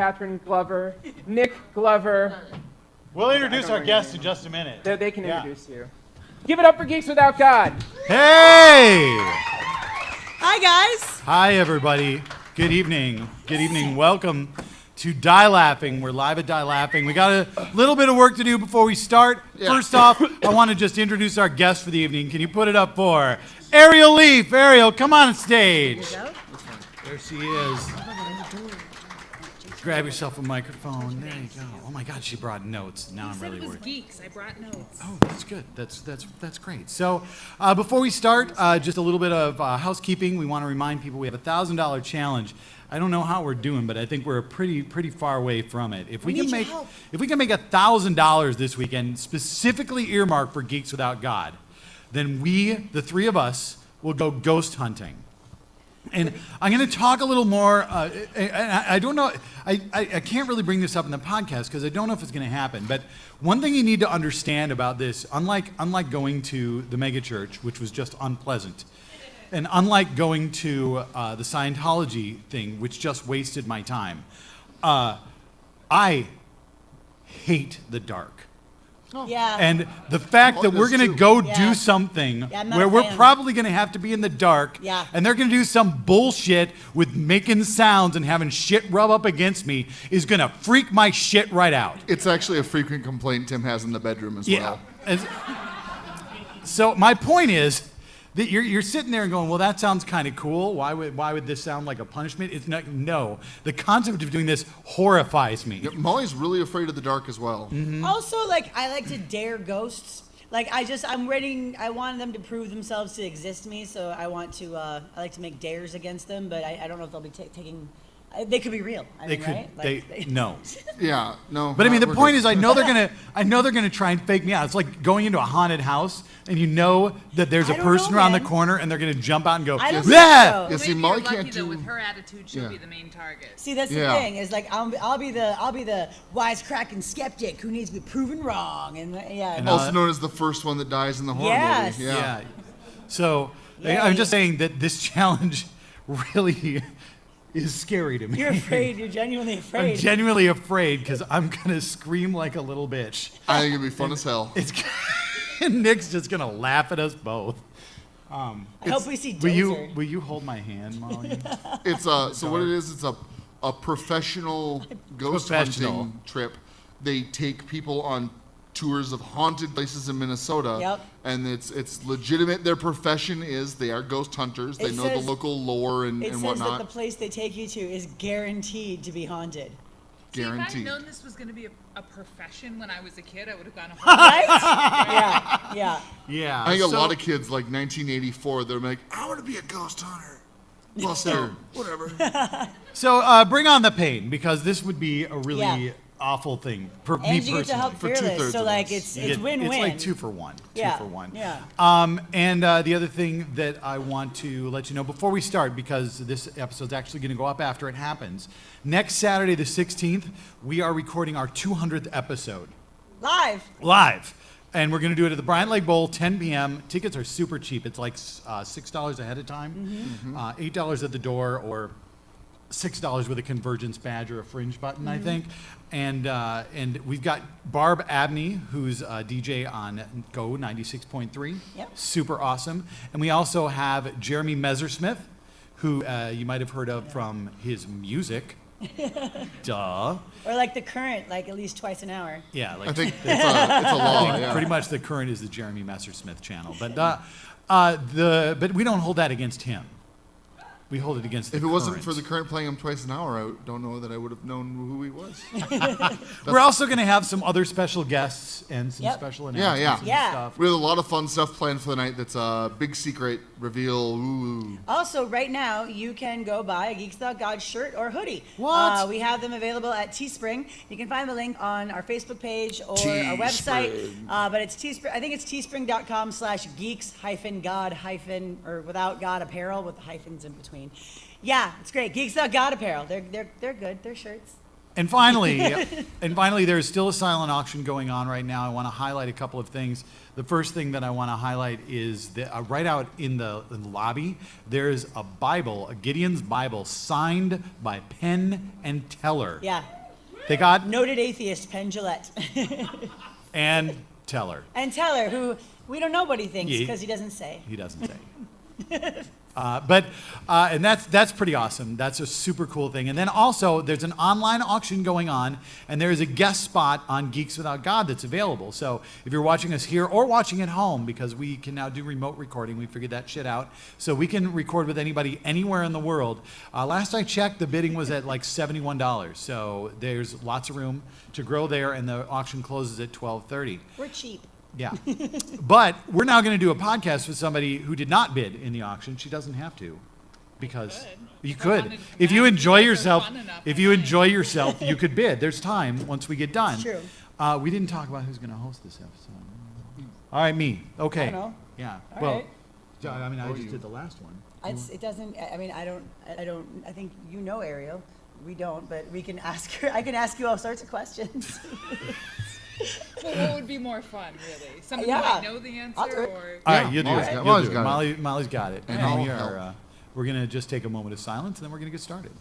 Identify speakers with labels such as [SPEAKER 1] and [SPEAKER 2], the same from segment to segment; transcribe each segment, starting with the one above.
[SPEAKER 1] Catherine Glover, Nick Glover.
[SPEAKER 2] We'll introduce our guests in just a minute.
[SPEAKER 1] They can introduce you. Give it up for Geeks Without God.
[SPEAKER 3] Hey!
[SPEAKER 4] Hi, guys.
[SPEAKER 3] Hi, everybody. Good evening. Good evening. Welcome to Die Laughing. We're live at Die Laughing. We got a little bit of work to do before we start. First off, I want to just introduce our guest for the evening. Can you put it up for Ariel Leaf? Ariel, come on stage. There she is. Grab yourself a microphone. There you go. Oh my God, she brought notes. Now I'm really worried.
[SPEAKER 4] Geeks. I brought notes.
[SPEAKER 3] Oh, that's good. That's great. So, before we start, just a little bit of housekeeping. We want to remind people we have a $1,000 challenge. I don't know how we're doing, but I think we're pretty far away from it. If we can make $1,000 this weekend, specifically earmarked for Geeks Without God, then we, the three of us, will go ghost hunting. And I'm going to talk a little more. I don't know. I can't really bring this up in the podcast because I don't know if it's going to happen. But one thing you need to understand about this, unlike going to the megachurch, which was just unpleasant, and unlike going to the Scientology thing, which just wasted my time, I hate the dark.
[SPEAKER 4] Oh. Yeah.
[SPEAKER 3] And the fact that we're going to go do something where we're probably going to have to be in the dark, and they're going to do some bullshit with making sounds and having shit rub up against me is going to freak my shit right out.
[SPEAKER 5] It's actually a frequent complaint Tim has in the bedroom as well.
[SPEAKER 3] So my point is that you're sitting there and going, well, that sounds kind of cool. Why would this sound like a punishment? It's not. No, the concept of doing this horrifies me.
[SPEAKER 5] Yeah, Molly's really afraid of the dark as well.
[SPEAKER 3] Mm-hmm.
[SPEAKER 4] Also, I like to dare ghosts. I'm waiting. I want them to prove themselves to exist me, so I like to make dares against them. But I don't know if they'll be taking. They could be real. Right?
[SPEAKER 3] No.
[SPEAKER 5] Yeah, no.
[SPEAKER 3] But I mean, the point is, I know they're gonna try and fake me out. It's like going into a haunted house, and you know that there's a person around the corner, and they're gonna jump out and go,
[SPEAKER 4] I don't
[SPEAKER 3] yeah.
[SPEAKER 4] think so.
[SPEAKER 5] See, Molly can't do.
[SPEAKER 6] With her attitude, she'll be the main target.
[SPEAKER 4] See, that's the thing. Is I'll be the wisecracking skeptic who needs to be proven wrong, and
[SPEAKER 5] also known as the first one that dies in the horror movie.
[SPEAKER 3] Yeah. So I'm just saying that this challenge really is scary to me.
[SPEAKER 4] You're afraid. You're genuinely afraid.
[SPEAKER 3] I'm genuinely afraid because I'm gonna scream like a little bitch.
[SPEAKER 5] I think it'd be fun as hell.
[SPEAKER 3] And Nick's just gonna laugh at us both.
[SPEAKER 4] I hope we see Dozer.
[SPEAKER 3] Will you hold my hand, Molly?
[SPEAKER 5] It's so what it is. It's a professional ghost hunting trip. They take people on tours of haunted places in Minnesota, and it's legitimate. Their profession is they are ghost hunters. They know the local lore and whatnot.
[SPEAKER 4] It says that the place they take you to is guaranteed to be haunted.
[SPEAKER 5] Guaranteed.
[SPEAKER 6] See, if I'd known this was going to be a profession when I was a kid, I would have gone home.
[SPEAKER 4] Right? Yeah.
[SPEAKER 5] I think a lot of kids, like 1984, they're like, I want to be a ghost hunter. Well, sir, whatever.
[SPEAKER 3] So bring on the pain, because this would be a really awful thing for me personally.
[SPEAKER 4] And you get to help Fearless, so it's win-win.
[SPEAKER 3] It's like 2 for 1.
[SPEAKER 4] Yeah.
[SPEAKER 3] 2 for 1.
[SPEAKER 4] Yeah.
[SPEAKER 3] And the other thing that I want to let you know before we start, because this episode's actually going to go up after it happens, next Saturday the 16th, we are recording our 200th episode. Live. And we're going to do it at the Bryant Lake Bowl, 10 p.m. Tickets are super cheap. It's like $6 ahead of time, $8 at the door, or $6 with a convergence badge or a fringe button, I think. And we've got Barb Abney, who's a DJ on Go 96.3.
[SPEAKER 4] Yep.
[SPEAKER 3] Super awesome. And we also have Jeremy Messersmith, who you might have heard of from his music. Duh.
[SPEAKER 4] Or like The Current, at least twice an hour.
[SPEAKER 3] Yeah,
[SPEAKER 5] I think it's a law. Yeah.
[SPEAKER 3] Pretty much The Current is the Jeremy Messersmith channel. But we don't hold that against him. We hold it against the
[SPEAKER 5] If it wasn't
[SPEAKER 3] Current.
[SPEAKER 5] for The Current playing him twice an hour, I don't know that I would have known who he was.
[SPEAKER 3] We're also going to have some other special guests and some special announcements and stuff.
[SPEAKER 5] We have a lot of fun stuff planned for the night that's a big secret reveal. Ooh.
[SPEAKER 4] Also, right now, you can go buy a Geeks Without God shirt or hoodie.
[SPEAKER 3] What?
[SPEAKER 4] We have them available at Teespring. You can find the link on our Facebook page or our website. But it's Teespring. I think it's teespring.com/geeks-god- or without God apparel with hyphens in between. Yeah, it's great. Geeks Without God apparel. They're good. They're shirts.
[SPEAKER 3] And finally, there's still a silent auction going on right now. I want to highlight a couple of things. The first thing that I want to highlight is that right out in the lobby, there's a Bible, a Gideon's Bible, signed by Penn and Teller.
[SPEAKER 4] Yeah.
[SPEAKER 3] They got
[SPEAKER 4] Noted atheist Penn Jillette.
[SPEAKER 3] and Teller.
[SPEAKER 4] And Teller, who we don't know what he thinks
[SPEAKER 3] Yeah.
[SPEAKER 4] because he doesn't say.
[SPEAKER 3] He doesn't say. And that's pretty awesome. That's a super cool thing. And then also, there's an online auction going on, and there is a guest spot on Geeks Without God that's available. So if you're watching us here or watching at home, because we can now do remote recording, we figured that shit out. So we can record with anybody anywhere in the world. Last I checked, the bidding was at like $71. So there's lots of room to grow there, and the auction closes at 12:30.
[SPEAKER 4] We're cheap.
[SPEAKER 3] Yeah. But we're now going to do a podcast with somebody who did not bid in the auction. She doesn't have to, because you could. If you enjoy yourself, you could bid. There's time once we get done.
[SPEAKER 4] It's true.
[SPEAKER 3] We didn't talk about who's going to host this episode. All right, me. Okay.
[SPEAKER 4] I know.
[SPEAKER 3] Yeah.
[SPEAKER 4] All
[SPEAKER 3] well,
[SPEAKER 4] right.
[SPEAKER 3] I mean, I just did the last one.
[SPEAKER 4] It doesn't. I mean, I don't. I think you know Ariel. We don't, but we can ask her. I can ask you all sorts of questions.
[SPEAKER 6] Well, what would be more fun, really? Somebody
[SPEAKER 4] Yeah.
[SPEAKER 6] who might know the answer,
[SPEAKER 4] I'll do it.
[SPEAKER 6] or
[SPEAKER 3] All right, you do
[SPEAKER 5] Molly's
[SPEAKER 3] it.
[SPEAKER 5] got-
[SPEAKER 3] You'll
[SPEAKER 5] Molly's
[SPEAKER 3] do it.
[SPEAKER 5] got it.
[SPEAKER 3] Molly's got it.
[SPEAKER 5] And
[SPEAKER 3] And
[SPEAKER 5] I'll
[SPEAKER 3] we're going to just take a moment of silence, and then we're going to get started.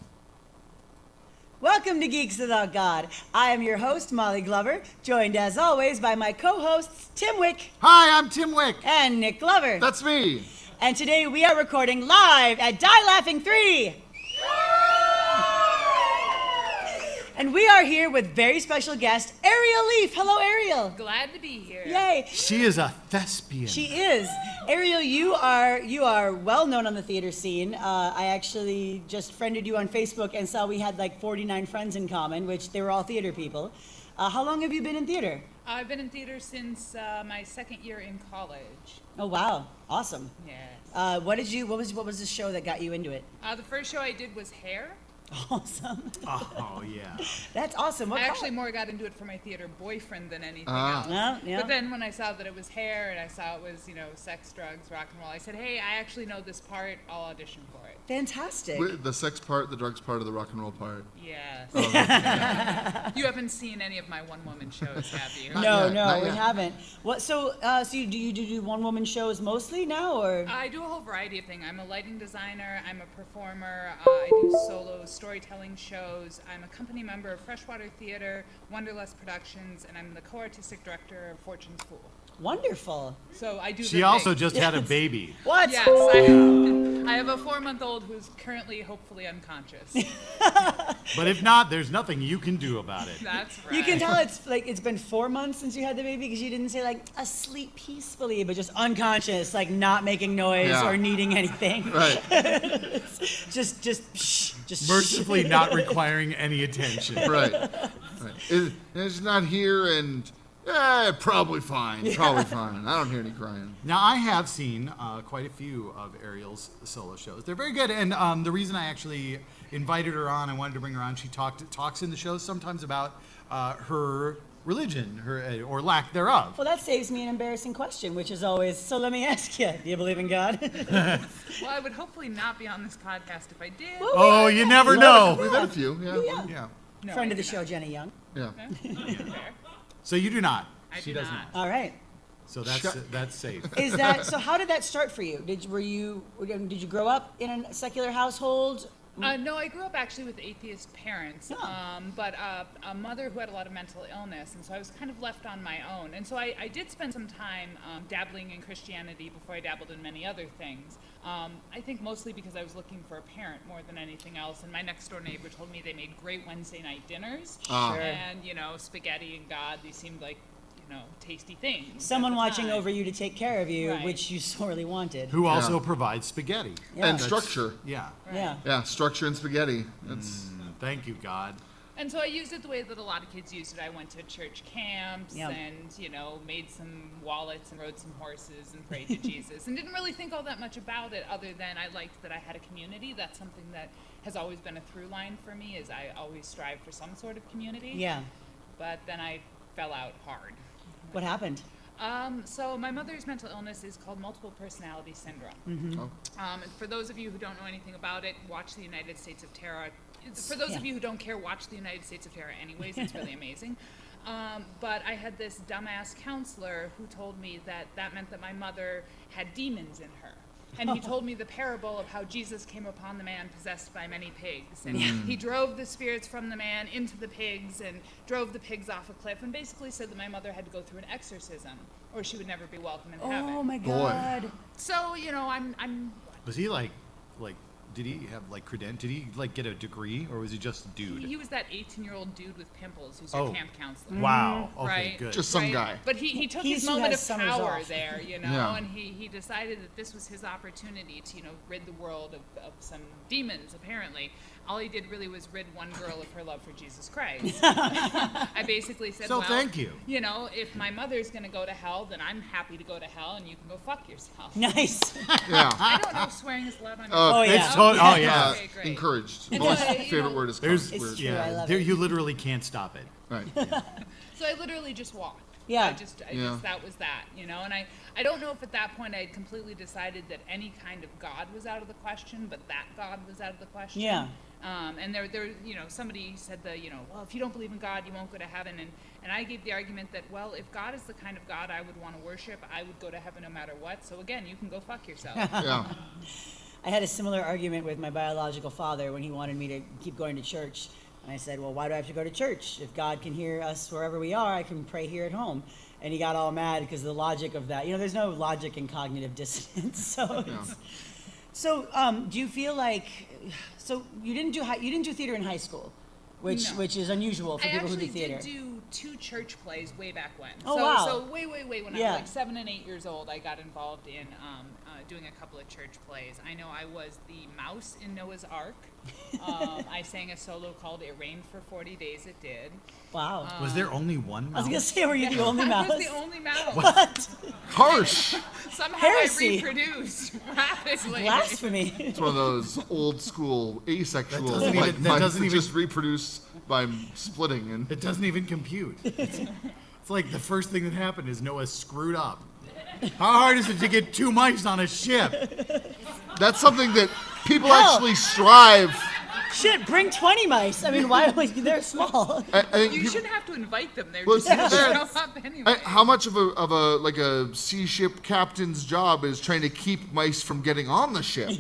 [SPEAKER 4] Welcome to Geeks Without God. I am your host, Molly Glover, joined as always by my co-hosts, Tim Wick
[SPEAKER 5] Hi, I'm Tim Wick.
[SPEAKER 4] and Nick Glover.
[SPEAKER 5] That's me.
[SPEAKER 4] And today we are recording live at Die Laughing 3. And we are here with very special guest, Ariel Leaf. Hello, Ariel.
[SPEAKER 6] glad to be here.
[SPEAKER 4] Yay.
[SPEAKER 3] She is a thespian.
[SPEAKER 4] She is. Ariel, you are well known on the theater scene. I actually just friended you on Facebook and saw we had like 49 friends in common, which they were all theater people. How long have you been in theater?
[SPEAKER 6] I've been in theater since my second year in college.
[SPEAKER 4] Oh wow, awesome.
[SPEAKER 6] Yes.
[SPEAKER 4] What was the show that got you into it?
[SPEAKER 6] The first show I did was Hair.
[SPEAKER 4] Awesome.
[SPEAKER 3] Oh, yeah.
[SPEAKER 4] That's awesome. What
[SPEAKER 6] I actually more got into it for my theater boyfriend than anything
[SPEAKER 5] Ah.
[SPEAKER 6] else.
[SPEAKER 4] Yeah, yeah.
[SPEAKER 6] But then when I saw that it was Hair and I saw it was, sex, drugs, rock and roll, I said, hey, I actually know this part. I'll audition for it.
[SPEAKER 4] Fantastic.
[SPEAKER 5] Wait, the sex part, the drugs part, or the rock and roll part?
[SPEAKER 6] Yes.
[SPEAKER 5] Oh,
[SPEAKER 6] You haven't seen any of my one-woman shows, have you?
[SPEAKER 5] Not
[SPEAKER 4] No,
[SPEAKER 5] yet.
[SPEAKER 4] we haven't. What? So you do one-woman shows mostly now, or?
[SPEAKER 6] I do a whole variety of things. I'm a lighting designer, I'm a performer, I do solo storytelling shows, I'm a company member of Freshwater Theater, Wonderlust Productions, and I'm the co-artistic director of Fortune's Fool.
[SPEAKER 4] Wonderful.
[SPEAKER 6] So I do
[SPEAKER 3] She
[SPEAKER 6] the
[SPEAKER 3] also
[SPEAKER 6] things.
[SPEAKER 3] just had a baby.
[SPEAKER 4] What?
[SPEAKER 6] Yes, I have a 4-month-old who's currently, hopefully, unconscious.
[SPEAKER 3] But if not, there's nothing you can do about it.
[SPEAKER 6] That's right.
[SPEAKER 4] You can tell it's been 4 months since you had the baby because you didn't say like asleep peacefully, but just unconscious, like not making noise
[SPEAKER 5] Yeah.
[SPEAKER 4] or needing anything.
[SPEAKER 5] Right.
[SPEAKER 4] Just shh.
[SPEAKER 3] Mercifully not requiring any attention.
[SPEAKER 5] Right. It's not here, and probably fine. Probably fine. I don't hear any crying.
[SPEAKER 3] Now, I have seen quite a few of Ariel's solo shows. They're very good, and the reason I actually invited her on, I wanted to bring her on, she talks in the shows sometimes about her religion, or lack thereof.
[SPEAKER 4] Well, that saves me an embarrassing question, which is always, so let me ask you, do you believe in God?
[SPEAKER 6] Well, I would hopefully not be on this podcast if I did.
[SPEAKER 3] Oh, you never know.
[SPEAKER 5] We've had a few. Yeah.
[SPEAKER 4] Yeah.
[SPEAKER 3] Yeah.
[SPEAKER 6] No,
[SPEAKER 4] Friend
[SPEAKER 6] I
[SPEAKER 4] of the
[SPEAKER 6] do
[SPEAKER 4] show, Jenny Young.
[SPEAKER 5] Yeah.
[SPEAKER 6] not. Fair.
[SPEAKER 3] So you do not.
[SPEAKER 6] I
[SPEAKER 3] She
[SPEAKER 6] do
[SPEAKER 3] does
[SPEAKER 6] not.
[SPEAKER 4] All right.
[SPEAKER 3] So that's safe.
[SPEAKER 4] Is that so? How did that start for you? Did you grow up in a secular household?
[SPEAKER 6] No, I grew up actually with atheist parents,
[SPEAKER 4] Oh.
[SPEAKER 6] but a mother who had a lot of mental illness, and so I was kind of left on my own. And so I did spend some time dabbling in Christianity before I dabbled in many other things. I think mostly because I was looking for a parent more than anything else, and my next door neighbor told me they made great Wednesday night dinners,
[SPEAKER 4] Sure.
[SPEAKER 6] and spaghetti and God, these seemed like tasty things.
[SPEAKER 4] Someone
[SPEAKER 6] at the
[SPEAKER 4] watching
[SPEAKER 6] time.
[SPEAKER 4] over you to take care of you,
[SPEAKER 6] Right.
[SPEAKER 4] which you sorely wanted.
[SPEAKER 3] Who also provides spaghetti.
[SPEAKER 4] Yeah.
[SPEAKER 5] And structure.
[SPEAKER 3] Yeah.
[SPEAKER 4] Yeah.
[SPEAKER 5] Yeah, structure and spaghetti. That's
[SPEAKER 3] Thank you, God.
[SPEAKER 6] And so I used it the way that a lot of kids used it. I went to church camps
[SPEAKER 4] Yep.
[SPEAKER 6] and, made some wallets and rode some horses and prayed to Jesus and didn't really think all that much about it other than I liked that I had a community. That's something that has always been a through line for me is I always strive for some sort of community.
[SPEAKER 4] Yeah.
[SPEAKER 6] But then I fell out hard.
[SPEAKER 4] What happened?
[SPEAKER 6] So my mother's mental illness is called multiple personality syndrome.
[SPEAKER 4] Mm-hmm.
[SPEAKER 5] Oh.
[SPEAKER 6] And for those of you who don't know anything about it, watch the United States of Terror. For those of
[SPEAKER 4] Yeah.
[SPEAKER 6] you who don't care, watch the United States of Terror anyways. It's really amazing. But I had this dumbass counselor who told me that meant that my mother had demons in her. And he told me the parable of how Jesus came upon the man possessed by many pigs. And he drove the spirits from the man into the pigs and drove the pigs off a cliff, and basically said that my mother had to go through an exorcism or she would never be welcome in heaven.
[SPEAKER 4] Oh my God.
[SPEAKER 6] So, you know, I'm
[SPEAKER 3] Was he like, did he have like did he like get a degree, or was he just a dude?
[SPEAKER 6] he was that 18-year-old dude with pimples who's your
[SPEAKER 3] Oh.
[SPEAKER 6] camp counselor.
[SPEAKER 3] Wow. Okay,
[SPEAKER 6] Right.
[SPEAKER 3] good.
[SPEAKER 5] Just some
[SPEAKER 6] Right?
[SPEAKER 5] guy.
[SPEAKER 6] But he took
[SPEAKER 4] He's
[SPEAKER 6] his
[SPEAKER 4] who
[SPEAKER 6] moment
[SPEAKER 4] has
[SPEAKER 6] of
[SPEAKER 4] summers
[SPEAKER 6] power
[SPEAKER 4] off.
[SPEAKER 6] there, you know,
[SPEAKER 5] Yeah.
[SPEAKER 6] and he decided that this was his opportunity to, you know, rid the world of some demons, apparently. All he did really was rid one girl of her love for Jesus Christ. I basically said,
[SPEAKER 3] So
[SPEAKER 6] well,
[SPEAKER 3] thank you.
[SPEAKER 6] You know, if my mother's going to go to hell, then I'm happy to go to hell, and you can go fuck yourself.
[SPEAKER 4] Nice.
[SPEAKER 5] Yeah.
[SPEAKER 6] I don't know if swearing is allowed on
[SPEAKER 4] Oh,
[SPEAKER 6] your
[SPEAKER 4] yeah.
[SPEAKER 3] It's oh yeah.
[SPEAKER 6] Okay, great.
[SPEAKER 5] Encouraged.
[SPEAKER 6] And
[SPEAKER 5] Most
[SPEAKER 6] I, you
[SPEAKER 5] favorite
[SPEAKER 6] know,
[SPEAKER 5] word is
[SPEAKER 3] There's
[SPEAKER 5] cuss.
[SPEAKER 4] It's
[SPEAKER 5] Weird.
[SPEAKER 4] true. I
[SPEAKER 3] yeah.
[SPEAKER 4] love
[SPEAKER 3] There,
[SPEAKER 4] it.
[SPEAKER 3] you literally can't stop it.
[SPEAKER 5] Right.
[SPEAKER 6] So I literally just walked.
[SPEAKER 4] Yeah.
[SPEAKER 6] I just that was that, you know. And I don't know if at that point I had completely decided that any kind of God was out of the question, but that God was out of the question.
[SPEAKER 4] Yeah.
[SPEAKER 6] And there, you know, somebody said well, if you don't believe in God, you won't go to heaven. And I gave the argument that, well, if God is the kind of God I would want to worship, I would go to heaven no matter what. So again, you can go fuck yourself.
[SPEAKER 5] Yeah.
[SPEAKER 4] I had a similar argument with my biological father when he wanted me to keep going to church. And I said, well, why do I have to go to church? If God can hear us wherever we are, I can pray here at home. And he got all mad because of the logic of that. You know, there's no logic in cognitive dissonance. So, do you feel like, so you didn't do theater in high school, which is unusual for people who do theater.
[SPEAKER 6] I actually did do 2 church plays way back when.
[SPEAKER 4] Oh,
[SPEAKER 6] so,
[SPEAKER 4] wow.
[SPEAKER 6] So way when I
[SPEAKER 4] Yeah.
[SPEAKER 6] was like 7 and 8 years old, I got involved in doing a couple of church plays. I know I was the mouse in Noah's Ark. I sang a solo called It Rained for 40 Days It Did.
[SPEAKER 4] Wow.
[SPEAKER 3] Was there only one
[SPEAKER 4] I was
[SPEAKER 3] mouse?
[SPEAKER 4] going to say, were you the only mouse?
[SPEAKER 6] I was the only mouse.
[SPEAKER 4] What?
[SPEAKER 5] Harsh.
[SPEAKER 6] Somehow
[SPEAKER 4] Heresy.
[SPEAKER 6] I reproduced rapidly.
[SPEAKER 4] Blasphemy.
[SPEAKER 5] It's one of those old school asexual.
[SPEAKER 3] That doesn't even- that
[SPEAKER 5] mice
[SPEAKER 3] doesn't even-
[SPEAKER 5] just reproduce by splitting and.
[SPEAKER 3] It doesn't even compute. It's like the first thing that happened is Noah screwed up. How hard is it to get 2 mice on a ship?
[SPEAKER 5] That's something that people
[SPEAKER 4] Hell.
[SPEAKER 5] actually strive.
[SPEAKER 4] Shit, bring 20 mice. I mean, why? They're small.
[SPEAKER 5] I think
[SPEAKER 6] You
[SPEAKER 5] people-
[SPEAKER 6] shouldn't have to invite them. They're
[SPEAKER 5] Well,
[SPEAKER 6] just going to
[SPEAKER 5] yeah.
[SPEAKER 6] show up anyway.
[SPEAKER 5] how much of a sea ship captain's job is trying to keep mice from getting on the ship?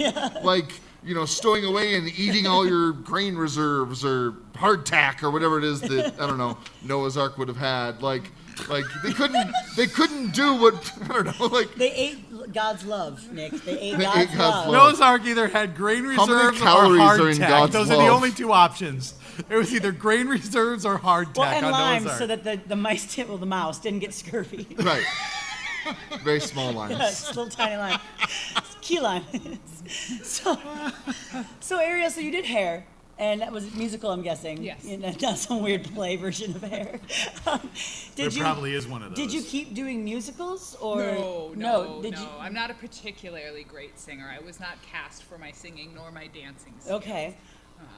[SPEAKER 5] Like, you know, stowing away and eating all your grain reserves or hardtack or whatever it is that I don't know Noah's Ark would have had. Like they couldn't do what I don't know. Like
[SPEAKER 4] They ate God's love, Nick. They ate
[SPEAKER 5] They
[SPEAKER 4] God's
[SPEAKER 5] ate God's
[SPEAKER 4] love.
[SPEAKER 5] love.
[SPEAKER 3] Noah's Ark either had grain
[SPEAKER 5] How many
[SPEAKER 3] reserves or
[SPEAKER 5] calories are in
[SPEAKER 3] hardtack.
[SPEAKER 5] God's
[SPEAKER 3] Those are the
[SPEAKER 5] love?
[SPEAKER 3] only 2 options. It was either grain reserves or hardtack
[SPEAKER 4] Well, and
[SPEAKER 3] on
[SPEAKER 4] limes
[SPEAKER 3] Noah's
[SPEAKER 4] so
[SPEAKER 3] Ark.
[SPEAKER 4] that the mice, the mouse didn't get scurvy.
[SPEAKER 5] right, very small lines.
[SPEAKER 4] Yes, little tiny lime. Key lime. so Ariel, so you did hair. And that was musical, I'm guessing.
[SPEAKER 6] Yes.
[SPEAKER 4] Not some weird play version of hair.
[SPEAKER 3] There probably is one of those.
[SPEAKER 4] Did you keep doing musicals, or
[SPEAKER 6] No.
[SPEAKER 4] Did you?
[SPEAKER 6] I'm not a particularly great singer. I was not cast for my singing nor my dancing skills.
[SPEAKER 4] Okay.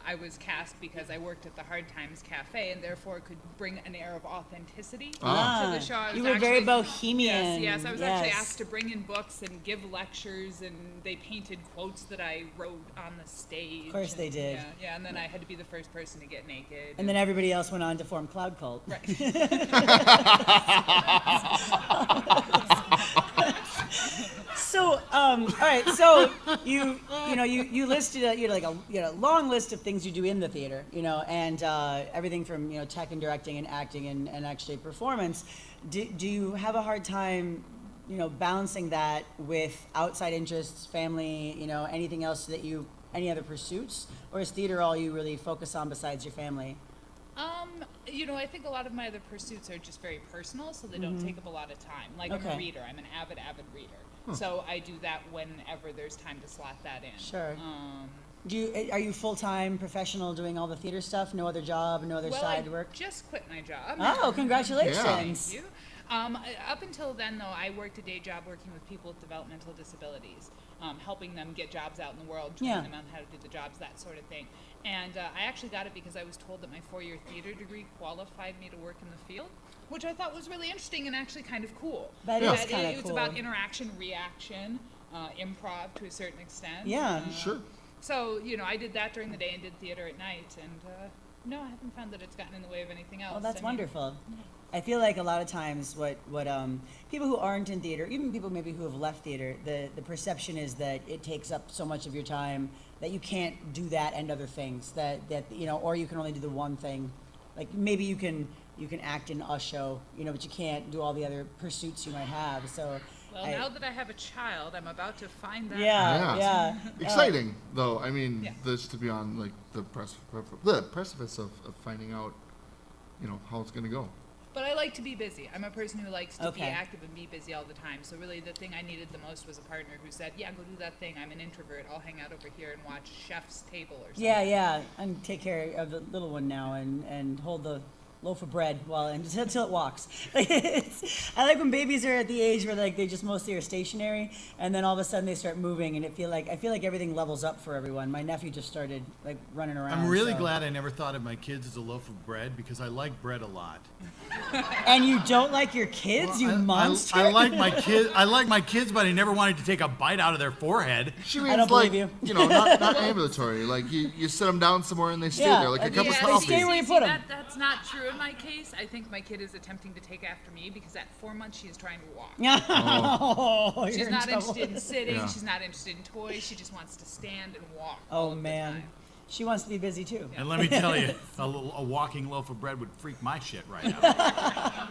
[SPEAKER 6] I was cast because I worked at the Hard Times Cafe and therefore could bring an air of authenticity to the show. I was
[SPEAKER 4] You were very
[SPEAKER 6] actually-
[SPEAKER 4] bohemian.
[SPEAKER 6] Yes, I was actually
[SPEAKER 4] Yes.
[SPEAKER 6] asked to bring in books and give lectures, and they painted quotes that I wrote on the stage. Of
[SPEAKER 4] course they did.
[SPEAKER 6] Yeah, and then I had to be the first person to get naked.
[SPEAKER 4] And then everybody else went on to form Cloud Cult.
[SPEAKER 6] Right.
[SPEAKER 4] So, all right. So you listed you had a long list of things you do in the theater, and everything from tech and directing and acting and actually performance. Do you have a hard time, balancing that with outside interests, family, anything else any other pursuits, or is theater all you really focus on besides your family?
[SPEAKER 6] I think a lot of my other pursuits are just very personal, so they don't take up a lot of time. Like I'm
[SPEAKER 4] Okay.
[SPEAKER 6] a reader. I'm an avid reader. So I do that whenever there's time to slot that in.
[SPEAKER 4] Sure. Are you full-time professional doing all the theater stuff? No other job, no other side work?
[SPEAKER 6] I just quit my job.
[SPEAKER 4] Oh, congratulations.
[SPEAKER 6] Thank you. Up until then, though, I worked a day job working with people with developmental disabilities, helping them get jobs out in the world, training them on how to do the jobs, that sort of thing. And I actually got it because I was told that my 4-year theater degree qualified me to work in the field, which I thought was really interesting and actually kind of cool.
[SPEAKER 4] That is kinda
[SPEAKER 6] It was
[SPEAKER 4] cool.
[SPEAKER 6] about interaction, reaction, improv to a certain extent.
[SPEAKER 4] Yeah.
[SPEAKER 5] Sure.
[SPEAKER 6] So, I did that during the day and did theater at night, and no, I haven't found that it's gotten in the way of anything else.
[SPEAKER 4] Oh, that's
[SPEAKER 6] I mean,
[SPEAKER 4] wonderful. I feel like a lot of times what people who aren't in theater, even people maybe who have left theater, the perception is that it takes up so much of your time that you can't do that and other things, that or you can only do the one thing. Like maybe you can act in a show, but you can't do all the other pursuits you might have. So
[SPEAKER 6] Well, now that I have a child, I'm about to find that out.
[SPEAKER 4] Yeah.
[SPEAKER 5] Exciting, though. I mean,
[SPEAKER 6] Yeah.
[SPEAKER 5] this to be on like the precipice of finding out, how it's going to go.
[SPEAKER 6] But I like to be busy. I'm a person who likes to be
[SPEAKER 4] Okay.
[SPEAKER 6] active and be busy all the time. So really the thing I needed the most was a partner who said, yeah, go do that thing. I'm an introvert. I'll hang out over here and watch Chef's Table or something.
[SPEAKER 4] Yeah, and take care of the little one now and hold the loaf of bread until it walks. I like when babies are at the age where they just mostly are stationary, and then all of a sudden they start moving, and I feel like everything levels up for everyone. My nephew just started running around.
[SPEAKER 3] I'm really
[SPEAKER 4] so.
[SPEAKER 3] glad I never thought of my kids as a loaf of bread because I like bread a lot.
[SPEAKER 4] And you don't like your kids, you monster.
[SPEAKER 3] I like my kids, but I never wanted to take a bite out of their forehead.
[SPEAKER 5] She means
[SPEAKER 4] don't believe you.
[SPEAKER 5] not ambulatory. Like you sit them down somewhere and they stay there like a cup of
[SPEAKER 4] they
[SPEAKER 5] coffee.
[SPEAKER 4] stay where you put 'em.
[SPEAKER 6] That's not true in my case. I think my kid is attempting to take after me because at 4 months she is trying to walk.
[SPEAKER 4] Oh,
[SPEAKER 6] She's
[SPEAKER 4] you're in
[SPEAKER 6] not
[SPEAKER 4] trouble.
[SPEAKER 6] interested in sitting.
[SPEAKER 5] Yeah.
[SPEAKER 6] She's not interested in toys. She just wants to stand and walk.
[SPEAKER 4] Oh
[SPEAKER 6] all of the
[SPEAKER 4] man,
[SPEAKER 6] time.
[SPEAKER 4] she wants to be busy too.
[SPEAKER 3] And let me tell you, a walking loaf of bread would freak my shit right out.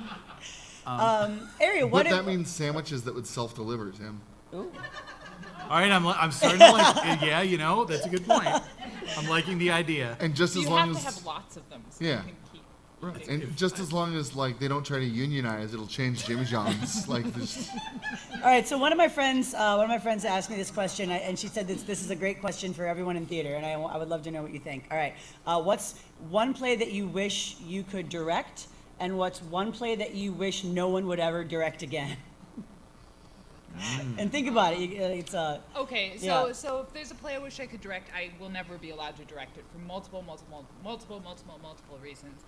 [SPEAKER 4] Ariel,
[SPEAKER 5] But
[SPEAKER 4] what
[SPEAKER 5] that means sandwiches that would self-deliver, Tim.
[SPEAKER 3] All right, I'm starting to like. Yeah, that's a good point. I'm liking the idea.
[SPEAKER 5] And just
[SPEAKER 6] So
[SPEAKER 5] as
[SPEAKER 6] you
[SPEAKER 5] long
[SPEAKER 6] have
[SPEAKER 5] as
[SPEAKER 6] to have lots of them so
[SPEAKER 5] Yeah.
[SPEAKER 6] you can keep.
[SPEAKER 5] right, and just as long as they don't try to unionize, it'll change Jimmy John's.
[SPEAKER 4] All right, so one of my friends asked me this question, and she said this is a great question for everyone in theater, and I would love to know what you think. All right, what's one play that you wish you could direct, and what's one play that you wish no one would ever direct again? And think about it. It's
[SPEAKER 6] Okay,
[SPEAKER 4] Yeah.
[SPEAKER 6] so if there's a play I wish I could direct, I will never be allowed to direct it for multiple reasons.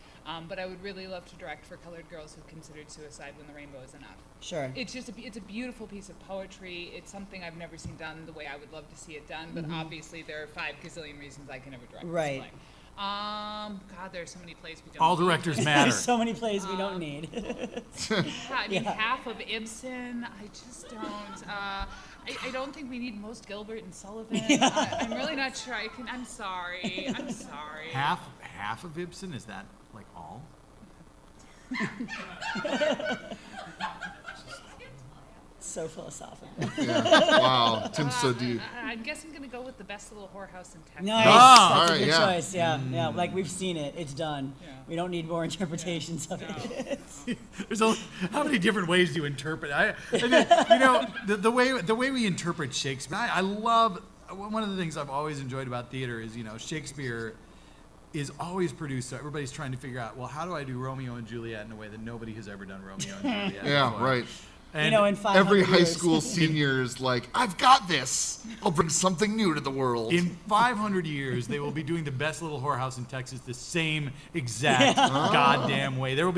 [SPEAKER 6] But I would really love to direct for colored girls who considered suicide when the rainbow is enough.
[SPEAKER 4] sure.
[SPEAKER 6] It's just it's a beautiful piece of poetry. It's something I've never seen done the way I would love to see it done. But obviously there are 5 gazillion reasons I can never direct
[SPEAKER 4] Right.
[SPEAKER 6] this play. God, there are so many plays we don't.
[SPEAKER 3] All
[SPEAKER 6] need.
[SPEAKER 3] directors matter.
[SPEAKER 4] There's so many plays we don't need.
[SPEAKER 6] Yeah, I mean,
[SPEAKER 4] Yeah.
[SPEAKER 6] half of Ibsen, I just don't. I don't think we need most Gilbert and Sullivan. I'm really not sure I can. I'm sorry.
[SPEAKER 3] Half of Ibsen, is that like all?
[SPEAKER 4] So philosophical.
[SPEAKER 5] yeah. Wow, Tim's so deep.
[SPEAKER 6] I guess I'm gonna go with the best little whorehouse in Texas.
[SPEAKER 4] Nice.
[SPEAKER 3] Ah,
[SPEAKER 4] That's a
[SPEAKER 5] alright,
[SPEAKER 4] good
[SPEAKER 5] yeah.
[SPEAKER 4] choice. Yeah. Like we've seen it. It's done.
[SPEAKER 6] Yeah.
[SPEAKER 4] We don't need more interpretations of it.
[SPEAKER 3] There's how many different ways do you interpret? The way we interpret Shakespeare. I love one of the things I've always enjoyed about theater is Shakespeare is always produced so everybody's trying to figure out, well, how do I do Romeo and Juliet in a way that nobody has ever done Romeo and Juliet
[SPEAKER 5] Yeah,
[SPEAKER 3] before?
[SPEAKER 5] right.
[SPEAKER 3] And
[SPEAKER 4] In 500
[SPEAKER 5] Every high
[SPEAKER 4] years.
[SPEAKER 5] school senior is like, I've got this. I'll bring something new to the world.
[SPEAKER 3] in 500 years, they will be doing the best little whorehouse in Texas the same exact goddamn way. They won't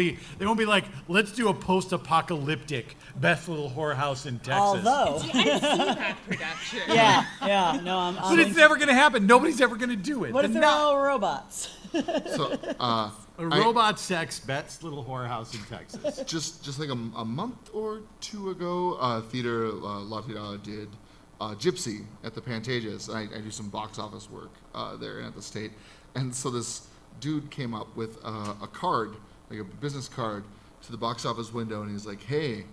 [SPEAKER 3] be like, let's do a post-apocalyptic best little whorehouse in Texas.
[SPEAKER 4] Although,
[SPEAKER 6] See, I see that production.
[SPEAKER 4] yeah, no, I'm.
[SPEAKER 3] But it's never going to happen. Nobody's ever going to do it.
[SPEAKER 4] What if
[SPEAKER 3] The
[SPEAKER 4] they're
[SPEAKER 3] no-
[SPEAKER 4] all robots?
[SPEAKER 5] So,
[SPEAKER 3] a robot sex best little whorehouse in Texas.
[SPEAKER 5] just like a month or two ago, theater La Tirada did Gypsy at the Pantages. I do some box office work there and at the State, and so this dude came up with a card, like a business card, to the box office window, and he's like, "Hey,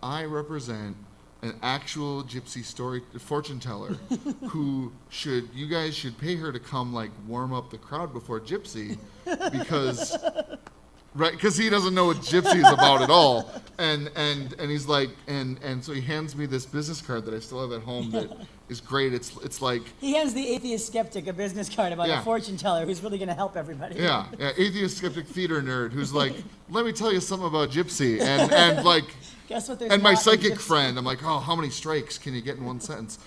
[SPEAKER 5] I represent an actual gypsy story fortune teller who you guys should pay her to come warm up the crowd before Gypsy because he doesn't know what Gypsy is about at all." And he's like, and so he hands me this business card that I still have at home that is great. It's like,
[SPEAKER 4] He hands the atheist skeptic a business card about
[SPEAKER 5] Yeah.
[SPEAKER 4] a fortune teller who's really going to help everybody.
[SPEAKER 5] yeah, atheist skeptic theater nerd who's like, let me tell you something about Gypsy and like.
[SPEAKER 4] Guess what? There's
[SPEAKER 5] And my
[SPEAKER 4] not in
[SPEAKER 5] psychic
[SPEAKER 4] Gypsy.
[SPEAKER 5] friend, I'm like, oh, how many strikes can you get in one sentence?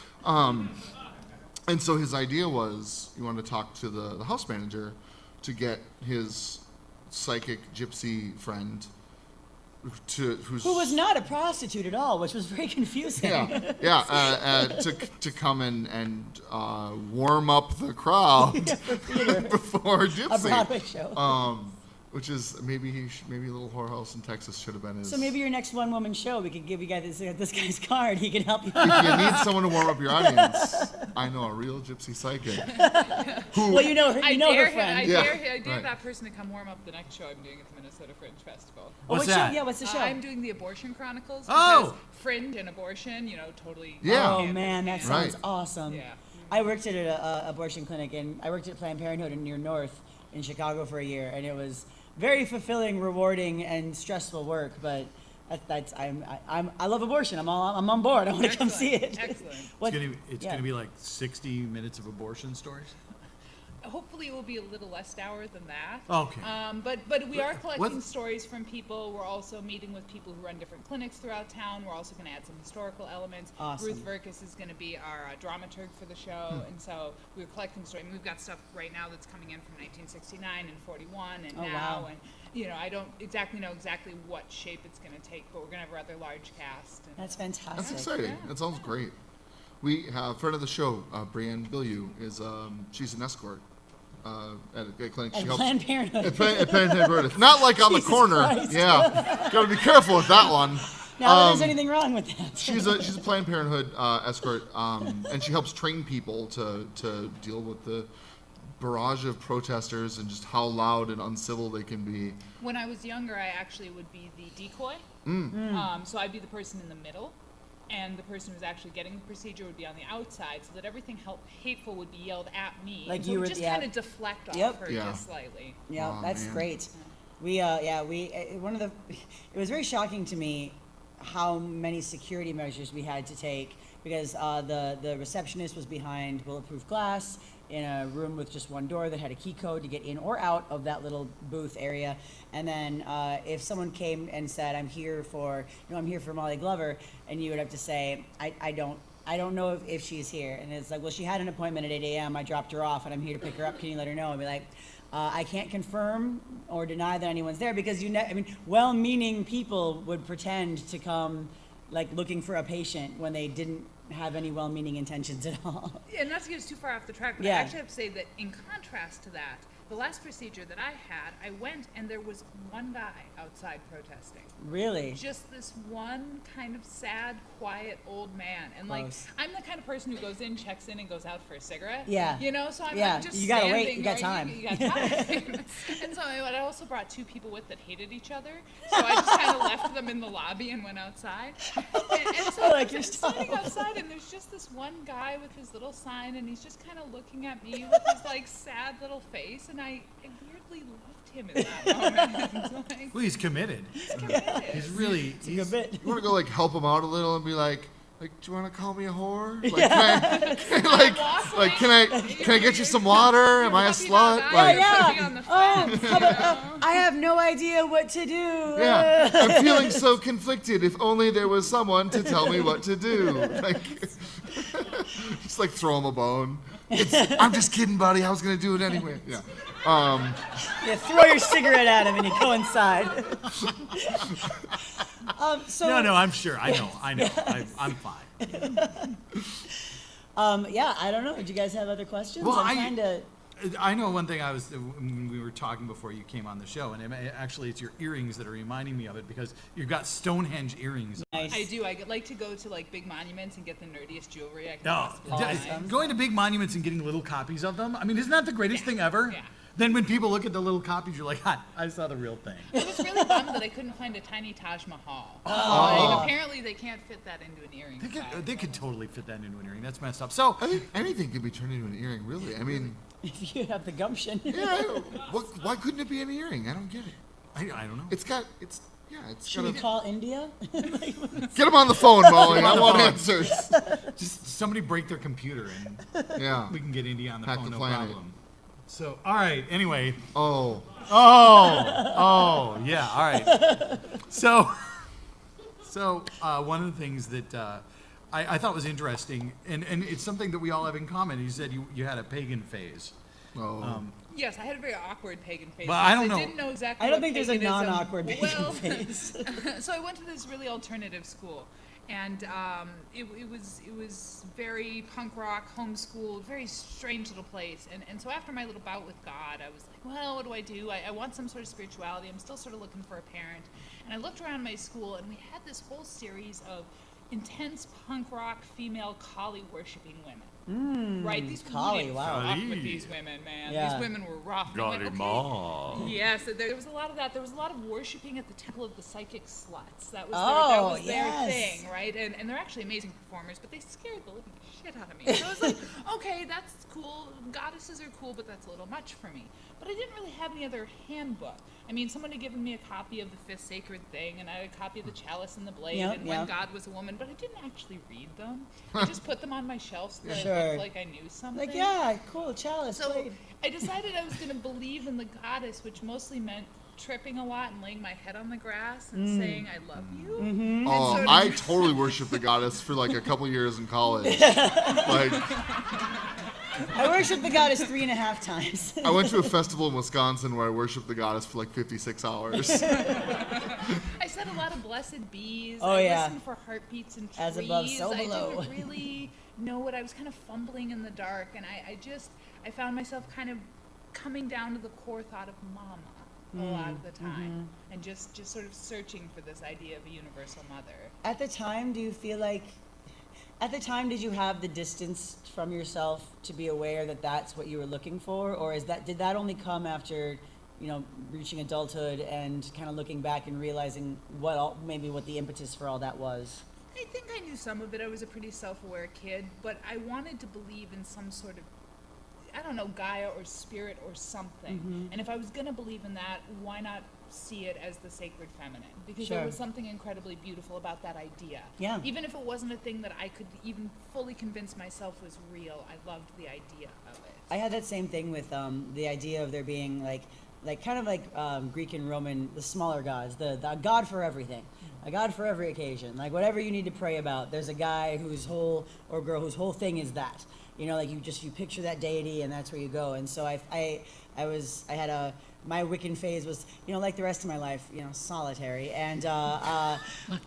[SPEAKER 5] And so his idea was, he wanted to talk to the house manager to get his psychic gypsy friend
[SPEAKER 4] Who was not a prostitute at all, which was very confusing.
[SPEAKER 5] To come and warm up the crowd before Gypsy.
[SPEAKER 4] A Broadway show.
[SPEAKER 5] Which is maybe a little whorehouse in Texas should have been his.
[SPEAKER 4] So maybe your next one-woman show, we could give you guys this guy's card. He can help you.
[SPEAKER 5] If you need someone to warm up your audience, I know a real gypsy psychic.
[SPEAKER 4] Well, you know her friend.
[SPEAKER 6] I dare that person to come warm up the next show I'm doing at the Minnesota Fringe Festival.
[SPEAKER 3] What's
[SPEAKER 4] what
[SPEAKER 3] that?
[SPEAKER 4] Show? Yeah, what's the show?
[SPEAKER 6] I'm doing the Abortion Chronicles.
[SPEAKER 3] Oh!
[SPEAKER 6] Because Fringe and abortion, totally.
[SPEAKER 5] Yeah.
[SPEAKER 4] Oh man, that sounds
[SPEAKER 5] Right.
[SPEAKER 4] awesome.
[SPEAKER 6] Yeah.
[SPEAKER 4] I worked at an abortion clinic, and I worked at Planned Parenthood in near North in Chicago for a year, and it was very fulfilling, rewarding, and stressful work. But I love abortion. I'm on board. I want to come see it.
[SPEAKER 6] Excellent.
[SPEAKER 3] It's gonna be like 60 minutes of abortion stories.
[SPEAKER 6] Hopefully it will be a little less dour than that.
[SPEAKER 3] Okay.
[SPEAKER 6] But we are collecting
[SPEAKER 3] what-
[SPEAKER 6] stories from people. We're also meeting with people who run different clinics throughout town. We're also going to add some historical elements.
[SPEAKER 4] Awesome.
[SPEAKER 6] Ruth Verkus is going to be our dramaturg for the show, and so we're collecting stories. I mean, we've got stuff right now that's coming in from 1969 and 41 and
[SPEAKER 4] Oh,
[SPEAKER 6] now,
[SPEAKER 4] wow.
[SPEAKER 6] and I don't know exactly what shape it's going to take, but we're going to have a rather large cast. And
[SPEAKER 4] That's fantastic.
[SPEAKER 5] That's exciting. That sounds great. We have a friend of the show, Brianne Billiou, she's an escort at a clinic.
[SPEAKER 4] At
[SPEAKER 5] She helps
[SPEAKER 4] Planned Parenthood.
[SPEAKER 5] at Planned Parenthood. Not like on the
[SPEAKER 4] Jesus
[SPEAKER 5] corner.
[SPEAKER 4] Christ.
[SPEAKER 5] Yeah, gotta be careful with that one.
[SPEAKER 4] Now, there's anything wrong with that?
[SPEAKER 5] She's a Planned Parenthood escort, and she helps train people to deal with the barrage of protesters and just how loud and uncivil they can be.
[SPEAKER 6] when I was younger, I actually would be the decoy. So I'd be the person in the middle, and the person who's actually getting the procedure would be on the outside, so that everything hateful would be yelled at me.
[SPEAKER 4] Like
[SPEAKER 6] and so
[SPEAKER 4] you
[SPEAKER 6] it
[SPEAKER 4] were-
[SPEAKER 6] would just
[SPEAKER 4] yeah.
[SPEAKER 6] kind of deflect off
[SPEAKER 4] Yep.
[SPEAKER 6] her
[SPEAKER 5] Yeah.
[SPEAKER 6] just slightly.
[SPEAKER 4] Yeah,
[SPEAKER 5] Aw,
[SPEAKER 4] that's
[SPEAKER 5] man.
[SPEAKER 4] great. It was very shocking to me how many security measures we had to take because the receptionist was behind bulletproof glass in a room with just one door that had a key code to get in or out of that little booth area. And then if someone came and said, I'm here for Molly Glover, and you would have to say, I don't know if she's here. And it's like, well, she had an appointment at 8 a.m. I dropped her off, and I'm here to pick her up. Can you let her know? And be like, I can't confirm or deny that anyone's there because well-meaning people would pretend to come, like, looking for a patient when they didn't have any well-meaning intentions at all.
[SPEAKER 6] Yeah, not to get us too far off the track, but
[SPEAKER 4] Yeah.
[SPEAKER 6] I actually have to say that in contrast to that, the last procedure that I had, I went and there was one guy outside protesting.
[SPEAKER 4] Really?
[SPEAKER 6] Just this one kind of sad, quiet old man. And like,
[SPEAKER 4] Gross.
[SPEAKER 6] I'm the kind of person who goes in, checks in, and goes out for a cigarette.
[SPEAKER 4] Yeah.
[SPEAKER 6] So I'm
[SPEAKER 4] Yeah,
[SPEAKER 6] just
[SPEAKER 4] you gotta wait,
[SPEAKER 6] standing
[SPEAKER 4] you got
[SPEAKER 6] there,
[SPEAKER 4] time.
[SPEAKER 6] You got time. And so I also brought two people with that hated each other. So I just kind of left them in the lobby and went outside. And so
[SPEAKER 4] I like
[SPEAKER 6] I'm
[SPEAKER 4] your
[SPEAKER 6] standing
[SPEAKER 4] style.
[SPEAKER 6] outside, and there's just this one guy with his little sign, and he's just kind of looking at me with his like sad little face, and I weirdly loved him in that moment. Like,
[SPEAKER 3] Well, he's committed.
[SPEAKER 6] committed.
[SPEAKER 3] He's really.
[SPEAKER 4] A good bit.
[SPEAKER 5] You want to go like help him out a little and be like, do you want to call me a whore? Like, can I get you some water? Am I a slut? Like,
[SPEAKER 6] Yeah.
[SPEAKER 4] I have no idea what to do.
[SPEAKER 5] yeah, I'm feeling so conflicted. If only there was someone to tell me what to do. Like, just like throw him a bone. I'm just kidding, buddy. I was gonna do it anyway. Yeah.
[SPEAKER 4] Yeah, throw your cigarette at him and you go inside.
[SPEAKER 3] No, I'm sure. I know. I'm fine.
[SPEAKER 4] Yeah, I don't know. Did you guys have other questions?
[SPEAKER 3] Well,
[SPEAKER 4] I'm trying to.
[SPEAKER 3] I know one thing when we were talking before you came on the show, and actually it's your earrings that are reminding me of it because you've got Stonehenge earrings.
[SPEAKER 4] Nice.
[SPEAKER 6] I do. I like to go to like big monuments and get the nerdiest jewelry I can
[SPEAKER 3] No,
[SPEAKER 6] possibly find.
[SPEAKER 3] going to big monuments and getting little copies of them. I mean, isn't that the greatest thing ever?
[SPEAKER 6] Yeah.
[SPEAKER 3] Then when people look at the little copies, you're like, I saw the real thing.
[SPEAKER 6] I was really bummed that I couldn't find a tiny Taj Mahal. Like, apparently they can't fit that into an earring.
[SPEAKER 3] They could totally fit that into an earring. That's messed up. So,
[SPEAKER 5] I think anything can be turned into an earring, really. I mean,
[SPEAKER 4] If you have the gumption.
[SPEAKER 5] yeah. Why couldn't it be an earring? I don't get it.
[SPEAKER 3] I don't know.
[SPEAKER 5] It's got
[SPEAKER 4] Should we call India?
[SPEAKER 5] Get him on the phone, Molly. I want answers.
[SPEAKER 3] Just somebody break their computer and
[SPEAKER 5] Yeah.
[SPEAKER 3] we can get Indy on the
[SPEAKER 5] Hack
[SPEAKER 3] phone,
[SPEAKER 5] the
[SPEAKER 3] no
[SPEAKER 5] planet.
[SPEAKER 3] problem. So, all right. Anyway.
[SPEAKER 5] Oh.
[SPEAKER 3] Yeah. All right. So one of the things that I thought was interesting, and it's something that we all have in common. You said you had a pagan phase.
[SPEAKER 5] Oh.
[SPEAKER 6] Yes, I had a very awkward pagan phase.
[SPEAKER 3] But I don't know.
[SPEAKER 6] I didn't know exactly
[SPEAKER 4] I don't
[SPEAKER 6] what
[SPEAKER 4] think there's a
[SPEAKER 6] paganism-
[SPEAKER 4] non-awkward pagan
[SPEAKER 6] well,
[SPEAKER 4] phase.
[SPEAKER 6] So I went to this really alternative school, and it was very punk rock, homeschooled, very strange little place. And so after my little bout with God, I was like, well, what do? I want some sort of spirituality. I'm still sort of looking for a parent. And I looked around my school, and we had this whole series of intense punk rock female Kali worshiping women. Right? These
[SPEAKER 4] Kali,
[SPEAKER 6] we didn't
[SPEAKER 4] wow.
[SPEAKER 6] fuck with these women, man.
[SPEAKER 4] Yeah.
[SPEAKER 6] These women were rough. I went, okay. Yes, there was a lot of that. There was a lot of worshiping at the temple of the psychic sluts. That was their thing, right? And they're actually amazing performers, but they scared the living shit out of me. So I was like, okay, that's cool. Goddesses are cool, but that's a little much for me. But I didn't really have any other handbook. I mean, someone had given me a copy of the Fifth Sacred Thing, and I had a copy of the Chalice and the Blade, and When God Was a Woman, but I didn't actually read them. I just put them on my shelf so that I looked like I knew something.
[SPEAKER 4] Like, yeah, cool, Chalice,
[SPEAKER 6] So
[SPEAKER 4] Blade.
[SPEAKER 6] I decided I was going to believe in the goddess, which mostly meant tripping a lot and laying my head on the grass and saying, I love you.
[SPEAKER 4] Mm-hmm.
[SPEAKER 5] Oh, I totally worshiped the goddess for like a couple years in college. Like,
[SPEAKER 4] I worshiped the goddess 3.5 times.
[SPEAKER 5] I went to a festival in Wisconsin where I worshiped the goddess for like 56 hours.
[SPEAKER 6] I said a lot of blessed bees.
[SPEAKER 4] Oh,
[SPEAKER 6] I
[SPEAKER 4] yeah.
[SPEAKER 6] listened for heartbeats and trees.
[SPEAKER 4] As above, so below.
[SPEAKER 6] I didn't really know what I was kind of fumbling in the dark, and I found myself kind of coming down to the core thought of mama a lot of the time, and just sort of searching for this idea of a universal mother.
[SPEAKER 4] At the time, do you feel like, did you have the distance from yourself to be aware that that's what you were looking for? Or did that only come after, reaching adulthood and kind of looking back and realizing what the impetus for all that was?
[SPEAKER 6] I think I knew some of it. I was a pretty self-aware kid, but I wanted to believe in some sort of, I don't know, Gaia or spirit or something. And if I was going to believe in that, why not see it as the sacred feminine? Because there was something incredibly beautiful about that idea.
[SPEAKER 4] Yeah.
[SPEAKER 6] Even if it wasn't a thing that I could even fully convince myself was real, I loved the idea of it.
[SPEAKER 4] I had that same thing with the idea of there being like kind of like Greek and Roman, the smaller gods, the god for everything, a god for every occasion. Like whatever you need to pray about, there's a guy or girl whose whole thing is that. Like you picture that deity and that's where you go. And so my Wiccan phase was, like the rest of my life, solitary. And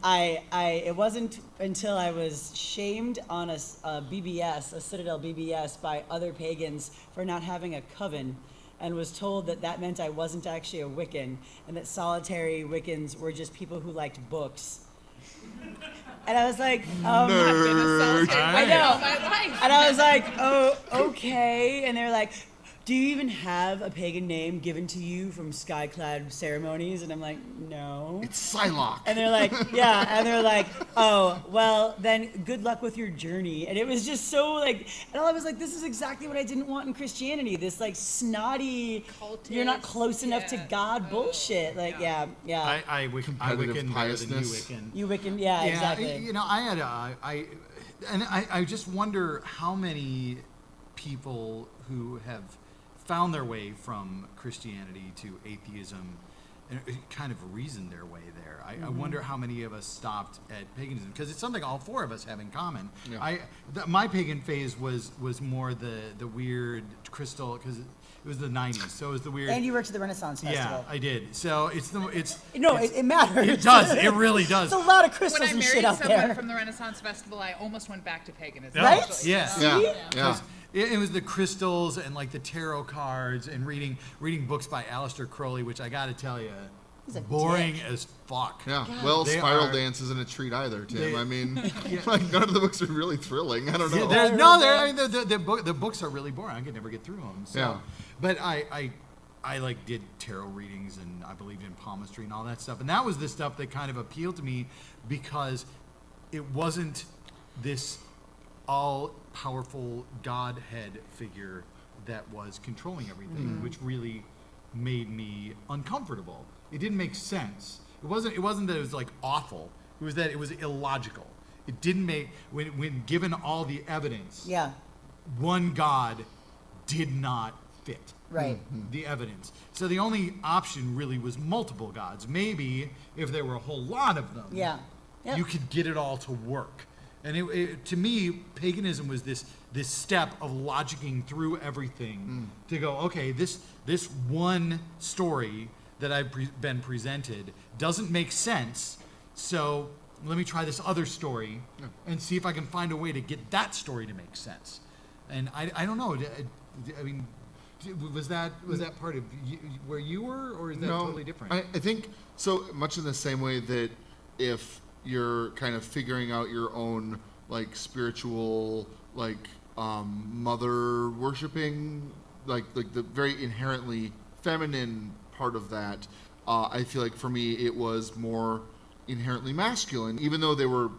[SPEAKER 4] it wasn't until I was shamed on a BBS, a Citadel BBS, by other pagans for not having a coven, and was told that meant I wasn't actually a Wiccan, and that solitary Wiccans were just people who liked books. And I was like,
[SPEAKER 6] I've been assaulted
[SPEAKER 4] I know.
[SPEAKER 6] all my life.
[SPEAKER 4] And I was like, oh, okay. And they're like, do you even have a pagan name given to you from skyclad ceremonies? And I'm like, no.
[SPEAKER 5] It's Psylocke.
[SPEAKER 4] And they're like, yeah. And they're like, oh, well, then good luck with your journey. And it was just so like, and I was like, this is exactly what I didn't want in Christianity. This like snotty,
[SPEAKER 6] Cultist,
[SPEAKER 4] you're not close enough to God bullshit. Like, yeah.
[SPEAKER 3] I Wiccan better than you
[SPEAKER 5] piousness.
[SPEAKER 3] Wiccan.
[SPEAKER 4] You Wiccan, yeah, exactly.
[SPEAKER 3] I just wonder how many people who have found their way from Christianity to atheism and kind of reasoned their way there. I wonder how many of us stopped at paganism, because it's something all four of us have in common.
[SPEAKER 5] Yeah.
[SPEAKER 3] My pagan phase was more the weird crystal, because it was the 90s, so it was the weird.
[SPEAKER 4] And you worked at the Renaissance Festival.
[SPEAKER 3] Yeah, I did. So it
[SPEAKER 4] matters.
[SPEAKER 3] It does. It really does.
[SPEAKER 4] There's a lot of
[SPEAKER 6] When
[SPEAKER 4] crystals
[SPEAKER 6] I
[SPEAKER 4] and shit
[SPEAKER 6] married
[SPEAKER 4] out
[SPEAKER 6] someone
[SPEAKER 4] there.
[SPEAKER 6] from the Renaissance Festival, I almost went back to paganism.
[SPEAKER 4] Right?
[SPEAKER 6] actually.
[SPEAKER 3] Yes.
[SPEAKER 5] Yeah.
[SPEAKER 3] It was the crystals and like the tarot cards and reading books by Aleister Crowley, which I got to tell you,
[SPEAKER 4] He's a
[SPEAKER 3] boring
[SPEAKER 4] dick.
[SPEAKER 3] as fuck.
[SPEAKER 5] Yeah. Well,
[SPEAKER 3] They
[SPEAKER 5] Spiral
[SPEAKER 3] are-
[SPEAKER 5] Dance isn't a treat either, Tim.
[SPEAKER 3] They-
[SPEAKER 5] I mean, like none of the books are really thrilling. I don't know.
[SPEAKER 3] The books are really boring. I could never get through them. So.
[SPEAKER 5] Yeah.
[SPEAKER 3] But I like did tarot readings, and I believed in palmistry and all that stuff. And that was the stuff that kind of appealed to me, because it wasn't this all-powerful Godhead figure that was controlling everything, which really made me uncomfortable. It didn't make sense. It wasn't that it was like awful. It was that it was illogical. It didn't make, when given all the evidence,
[SPEAKER 4] Yeah,
[SPEAKER 3] one God did not fit
[SPEAKER 4] right.
[SPEAKER 3] the evidence. So the only option really was multiple gods. Maybe if there were a whole lot of them,
[SPEAKER 4] Yeah. Yep.
[SPEAKER 3] you could get it all to work. And to me, paganism was this step of logicking through everything to go, okay, this one story that I've been presented doesn't make sense, so let me try this other story and see if I can find a way to get that story to make sense. And I don't know. I mean, was that part of where you were, or is that totally different?
[SPEAKER 5] I think so much in the same way that if you're kind of figuring out your own like spiritual like mother worshiping, like the very inherently feminine part of that, I feel like for me it was more inherently masculine, even though there were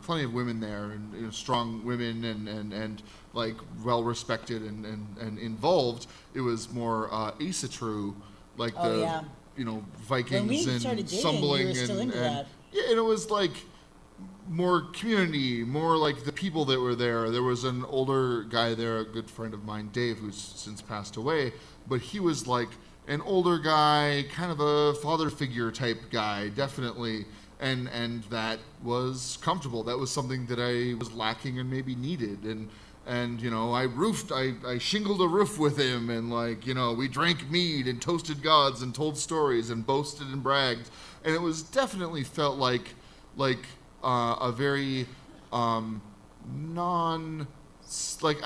[SPEAKER 5] plenty of women there, and strong women and like well respected and involved. It was more asatru, like Vikings and stumbling and yeah, and it was like more community, more like the people that were there. There was an older guy there, a good friend of mine, Dave, who's since passed away, but he was like an older guy, kind of a father figure type guy, definitely. And that was comfortable. That was something that I was lacking and maybe needed. And I shingled a roof with him, and we drank mead and toasted gods and told stories and boasted and bragged. And it was definitely felt like a very I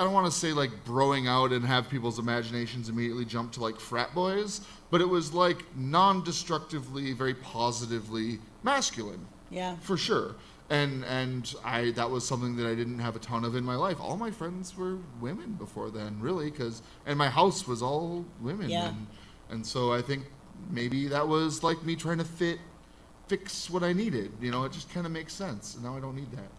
[SPEAKER 5] don't want to say like broing out and have people's imaginations immediately jump to like frat boys, but it was like non-destructively, very positively masculine.
[SPEAKER 4] Yeah.
[SPEAKER 5] For sure. And that was something that I didn't have a ton of in my life. All my friends were women before then, really, and my house was all women.
[SPEAKER 4] Yeah.
[SPEAKER 5] And so I think maybe that was like me trying to fix what I needed. It just kind of makes sense. And now I don't need that.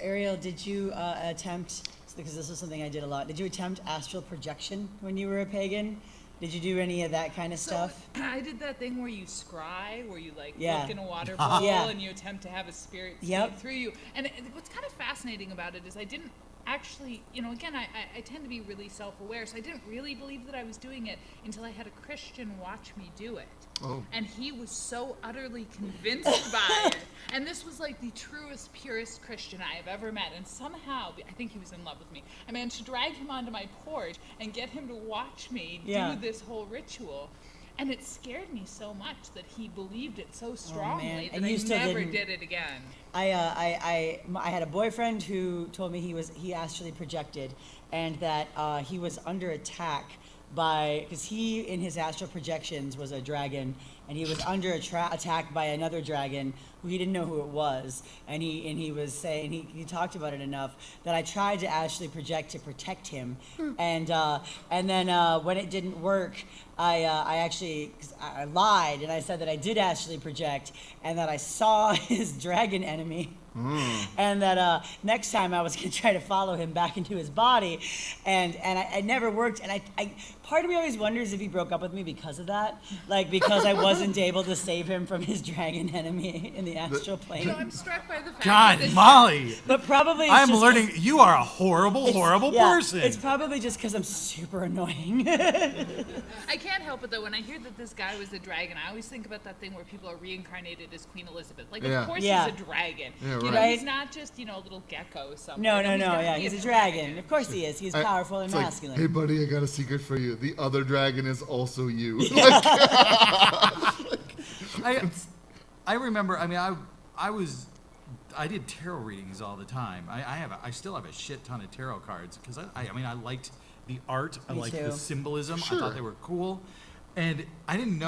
[SPEAKER 4] Ariel, did you attempt, because this is something I did a lot, did you attempt astral projection when you were a pagan? Did you do any of that kind of stuff?
[SPEAKER 6] I did that thing where you scry, where you look in a water bowl and you attempt to have a spirit speak through you. And what's kind of fascinating about it is I didn't actually, again, I tend to be really self-aware, so I didn't really believe that I was doing it until I had a Christian watch me do it. Oh. And he was so utterly convinced by it. And this was like the truest, purest Christian I have ever met. And somehow, I think he was in love with me. I managed to drag him onto my porch and get him to watch me do this whole ritual. And it scared me so much that he believed it so strongly that I never did it again.
[SPEAKER 4] I had a boyfriend who told me he actually projected, and that he was under attack because he in his astral projections was a dragon, and he was under attack by another dragon who he didn't know who it was, and he was saying he talked about it enough that I tried to actually project to protect him, and then when it didn't work, I lied, and I said that I did actually project, and that I saw his dragon enemy. And that next time I was going to try to follow him back into his body, and it never worked. And I part of me always wonders if he broke up with me because of that, like because I wasn't able to save him from his dragon enemy in the astral plane.
[SPEAKER 6] I'm struck by the fact
[SPEAKER 3] God, Molly.
[SPEAKER 4] But probably
[SPEAKER 3] I'm learning you are a horrible person.
[SPEAKER 4] It's probably just because I'm super annoying.
[SPEAKER 6] I can't help it though. When I hear that this guy was a dragon, I always think about that thing where people are reincarnated as Queen Elizabeth. Like, of course he's a dragon.
[SPEAKER 5] Yeah,
[SPEAKER 4] right.
[SPEAKER 6] He's not just, a little gecko or something.
[SPEAKER 4] No, he's a dragon. Of course he is. He's powerful and masculine.
[SPEAKER 5] Hey, buddy, I got a secret for you. The other dragon is also you.
[SPEAKER 3] I remember, I did tarot readings all the time. I still have a shit ton of tarot cards because I liked the art. I liked the symbolism.
[SPEAKER 5] Sure.
[SPEAKER 3] I thought they were cool. And I didn't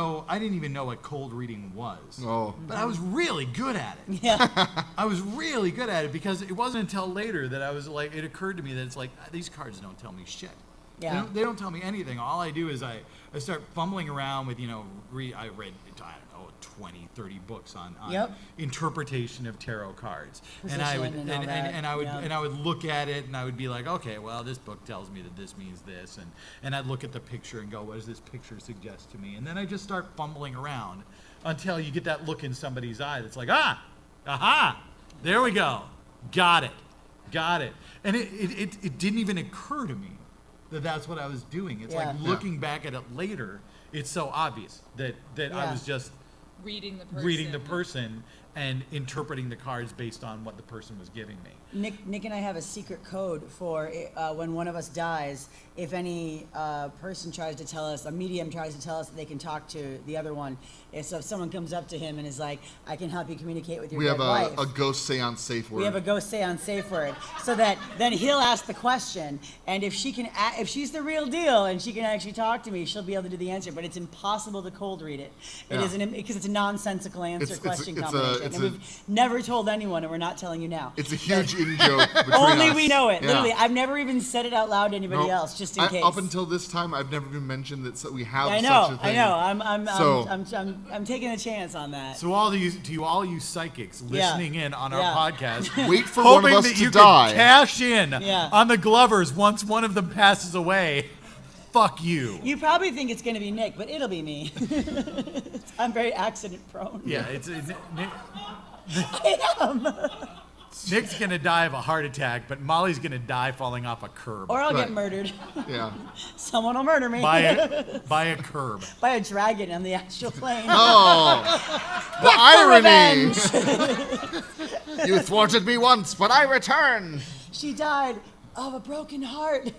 [SPEAKER 3] even know what cold reading was.
[SPEAKER 5] Oh.
[SPEAKER 3] But I was really good at it.
[SPEAKER 4] Yeah.
[SPEAKER 3] I was really good at it because it wasn't until later that I was like, it occurred to me that it's like, these cards don't tell me shit.
[SPEAKER 4] Yeah.
[SPEAKER 3] They don't tell me anything. All I do is I start fumbling around with, I read, 20, 30 books on interpretation of tarot cards. And I would look at it and I would be like, okay, well, this book tells me that this means this, and I'd look at the picture and go, what does this picture suggest to me? And then I just start fumbling around until you get that look in somebody's eye that's like, aha, there we go. Got it. And it didn't even occur to me that that's what I was doing. It's like looking back at it later, it's so obvious that I was just reading the person and interpreting the cards based on what the person was giving me.
[SPEAKER 4] Nick and I have a secret code for when one of us dies. If any person tries to tell us, a medium tries to tell us that they can talk to the other one, so if someone comes up to him and is like, "I can help you communicate with your
[SPEAKER 5] We
[SPEAKER 4] dead
[SPEAKER 5] have
[SPEAKER 4] wife,"
[SPEAKER 5] a ghost seance safe word.
[SPEAKER 4] we have a ghost seance safe word, so that then he'll ask the question, and if she's the real deal and she can actually talk to me, she'll be able to do the answer. But it's impossible to cold read it. It is because it's a nonsensical answer question combination, and we've never told anyone, and we're not telling you now.
[SPEAKER 5] It's a huge in-joke between
[SPEAKER 4] Only
[SPEAKER 5] us.
[SPEAKER 4] we know it.
[SPEAKER 5] Yeah.
[SPEAKER 4] Literally, I've never even said it out loud to anybody
[SPEAKER 5] Nope.
[SPEAKER 4] else, just in case.
[SPEAKER 5] Up until this time, I've never even mentioned that we have
[SPEAKER 4] I
[SPEAKER 5] such
[SPEAKER 4] know,
[SPEAKER 5] a thing.
[SPEAKER 4] I'm taking a chance on that.
[SPEAKER 3] So all you psychics listening in on our podcast,
[SPEAKER 5] Wait for one of
[SPEAKER 3] hoping
[SPEAKER 5] us
[SPEAKER 3] that
[SPEAKER 5] to
[SPEAKER 3] you
[SPEAKER 5] die.
[SPEAKER 3] can cash in
[SPEAKER 4] Yeah.
[SPEAKER 3] on the Glovers once one of them passes away. Fuck you.
[SPEAKER 4] You probably think it's going to be Nick, but it'll be me. I'm very accident prone.
[SPEAKER 3] Yeah, it's Nick,
[SPEAKER 4] I am.
[SPEAKER 3] Nick's gonna die of a heart attack, but Molly's gonna die falling off a curb.
[SPEAKER 4] Or I'll
[SPEAKER 5] Right.
[SPEAKER 4] get murdered.
[SPEAKER 5] Yeah.
[SPEAKER 4] Someone will murder me.
[SPEAKER 3] by a curb.
[SPEAKER 4] By a dragon on the actual plane.
[SPEAKER 5] Oh, the irony! You thwarted me once, but I return.
[SPEAKER 4] She died of a broken heart.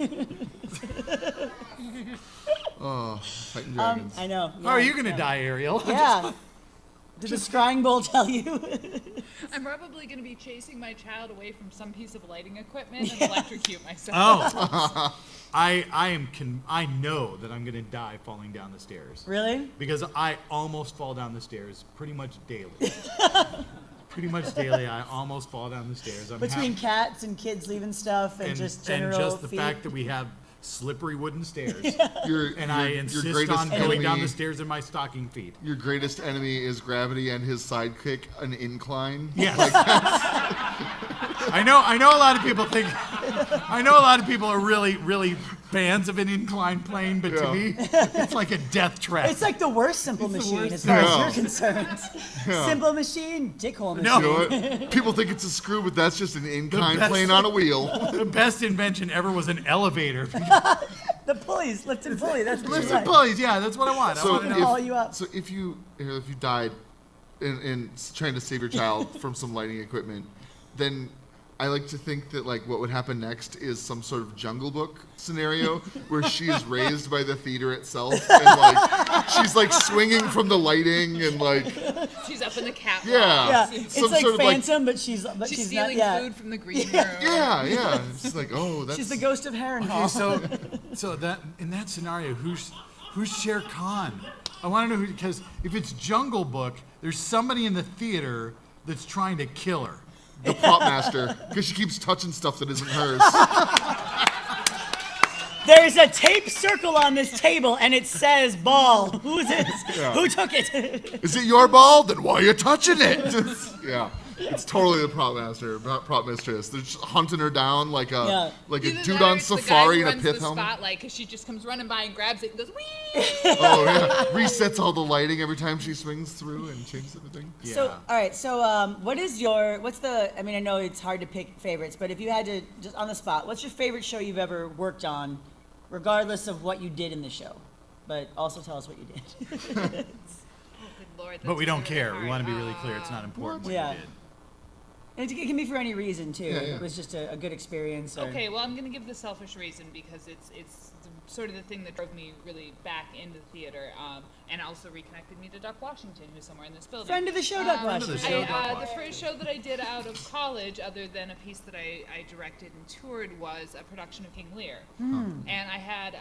[SPEAKER 5] Oh, fighting dragons.
[SPEAKER 4] I know.
[SPEAKER 3] How are you gonna die, Ariel?
[SPEAKER 4] Yeah. Did the scrying bowl tell you?
[SPEAKER 6] I'm probably going to be chasing my child away from some piece of lighting equipment and electrocute myself.
[SPEAKER 3] Oh, I know that I'm gonna die falling down the stairs.
[SPEAKER 4] Really?
[SPEAKER 3] Because I almost fall down the stairs pretty much daily. I almost fall down the stairs.
[SPEAKER 4] Between cats and kids leaving stuff and just general
[SPEAKER 3] and just the
[SPEAKER 4] feet.
[SPEAKER 3] fact that we have slippery wooden stairs, I insist on going down the stairs in my stocking feet.
[SPEAKER 5] Your greatest enemy is gravity and his sidekick, an incline.
[SPEAKER 3] Yes. I know a lot of people think. I know a lot of people are really fans of an inclined plane, but to me, it's like a death trap.
[SPEAKER 4] It's like the worst Simple Machine
[SPEAKER 3] worst
[SPEAKER 4] as far
[SPEAKER 5] thing.
[SPEAKER 4] as you're concerned. Simple Machine, dickhole machine.
[SPEAKER 3] No.
[SPEAKER 5] You know what? People think it's a screw, but that's just an incline
[SPEAKER 3] best-
[SPEAKER 5] plane on a wheel.
[SPEAKER 3] The best invention ever was an elevator.
[SPEAKER 4] The pulleys, lift and pulley. That's what
[SPEAKER 3] Lifts
[SPEAKER 4] you're
[SPEAKER 3] and
[SPEAKER 4] like.
[SPEAKER 3] pulleys, yeah, that's what I want. I
[SPEAKER 5] So
[SPEAKER 3] want to know.
[SPEAKER 4] haul you up.
[SPEAKER 5] So if you died in trying to save your child from some lighting equipment, then I like to think that like what would happen next is some sort of Jungle Book scenario where she is raised by the theater itself and like she's like swinging from the lighting and like
[SPEAKER 6] She's up in the catwalk.
[SPEAKER 5] Yeah.
[SPEAKER 4] Yeah, it's
[SPEAKER 5] Some
[SPEAKER 4] like
[SPEAKER 5] sort of, like-
[SPEAKER 4] Phantom, but she's
[SPEAKER 6] She's
[SPEAKER 4] not.
[SPEAKER 6] stealing
[SPEAKER 4] Yeah,
[SPEAKER 6] food from the green room.
[SPEAKER 5] yeah. It's like that's
[SPEAKER 4] she's the ghost of Harrenhal.
[SPEAKER 3] Okay, so that in that scenario, who's Shere Khan? I want to know who, because if it's Jungle Book, there's somebody in the theater that's trying to kill her.
[SPEAKER 5] the prop master because she keeps touching stuff that isn't hers.
[SPEAKER 4] There's a tape circle on this table, and it says ball. Who's it? Who took it?
[SPEAKER 5] Is it your ball? Then why are you touching it? Yeah. It's totally the prop master, prop mistress. They're just hunting her down like a
[SPEAKER 6] Either
[SPEAKER 5] dude
[SPEAKER 6] that or
[SPEAKER 5] on
[SPEAKER 6] it's the guy
[SPEAKER 5] safari
[SPEAKER 6] who
[SPEAKER 5] in a
[SPEAKER 6] runs
[SPEAKER 5] pith
[SPEAKER 6] the
[SPEAKER 5] helmet.
[SPEAKER 6] spotlight because she just comes running by and grabs it and goes, wee!
[SPEAKER 5] Oh yeah, resets all the lighting every time she swings through and changes everything.
[SPEAKER 3] Yeah.
[SPEAKER 4] So, all right. So, what's the? I mean, I know it's hard to pick favorites, but if you had to, just on the spot, what's your favorite show you've ever worked on, regardless of what you did in the show, but also tell us what you did.
[SPEAKER 6] Oh, good Lord,
[SPEAKER 3] But we
[SPEAKER 6] that's
[SPEAKER 3] don't
[SPEAKER 6] really
[SPEAKER 3] care. We
[SPEAKER 6] hard.
[SPEAKER 3] want to be really clear. It's not important what
[SPEAKER 4] Yeah.
[SPEAKER 3] you did.
[SPEAKER 4] And it can be for any reason too.
[SPEAKER 5] Yeah, yeah.
[SPEAKER 4] It was just a good experience. Or,
[SPEAKER 6] Okay, well, I'm going to give the selfish reason because it's sort of the thing that drove me really back into theater and also reconnected me to Duck Washington, who's somewhere in this building.
[SPEAKER 4] Friend of the show, Duck
[SPEAKER 3] Friend of the
[SPEAKER 4] Washington.
[SPEAKER 3] show.
[SPEAKER 6] The first show that I did out of college, other than a piece that I directed and toured, was a production of King Lear. And I had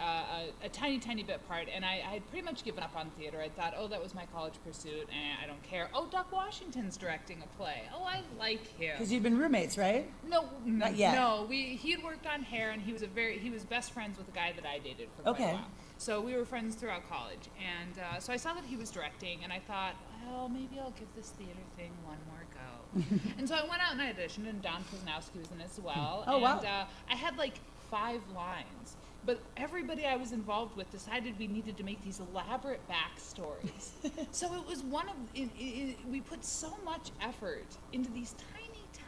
[SPEAKER 6] a tiny, tiny bit part, and I had pretty much given up on theater. I thought, oh, that was my college pursuit, and I don't care. Oh, Duck Washington's directing a play. Oh, I like him.
[SPEAKER 4] Because you've been roommates, right?
[SPEAKER 6] No,
[SPEAKER 4] Not yet.
[SPEAKER 6] No, he had worked on Hair, and he was best friends with the guy that I dated for quite a
[SPEAKER 4] Okay.
[SPEAKER 6] while. So we were friends throughout college, and so I saw that he was directing, and I thought, well, maybe I'll give this theater thing one more go. And so I went out and I auditioned, and Don Kuznowski was in it as well.
[SPEAKER 4] Oh,
[SPEAKER 6] and,
[SPEAKER 4] wow.
[SPEAKER 6] I had like 5 lines. But everybody I was involved with decided we needed to make these elaborate backstories. So it was we put so much effort into these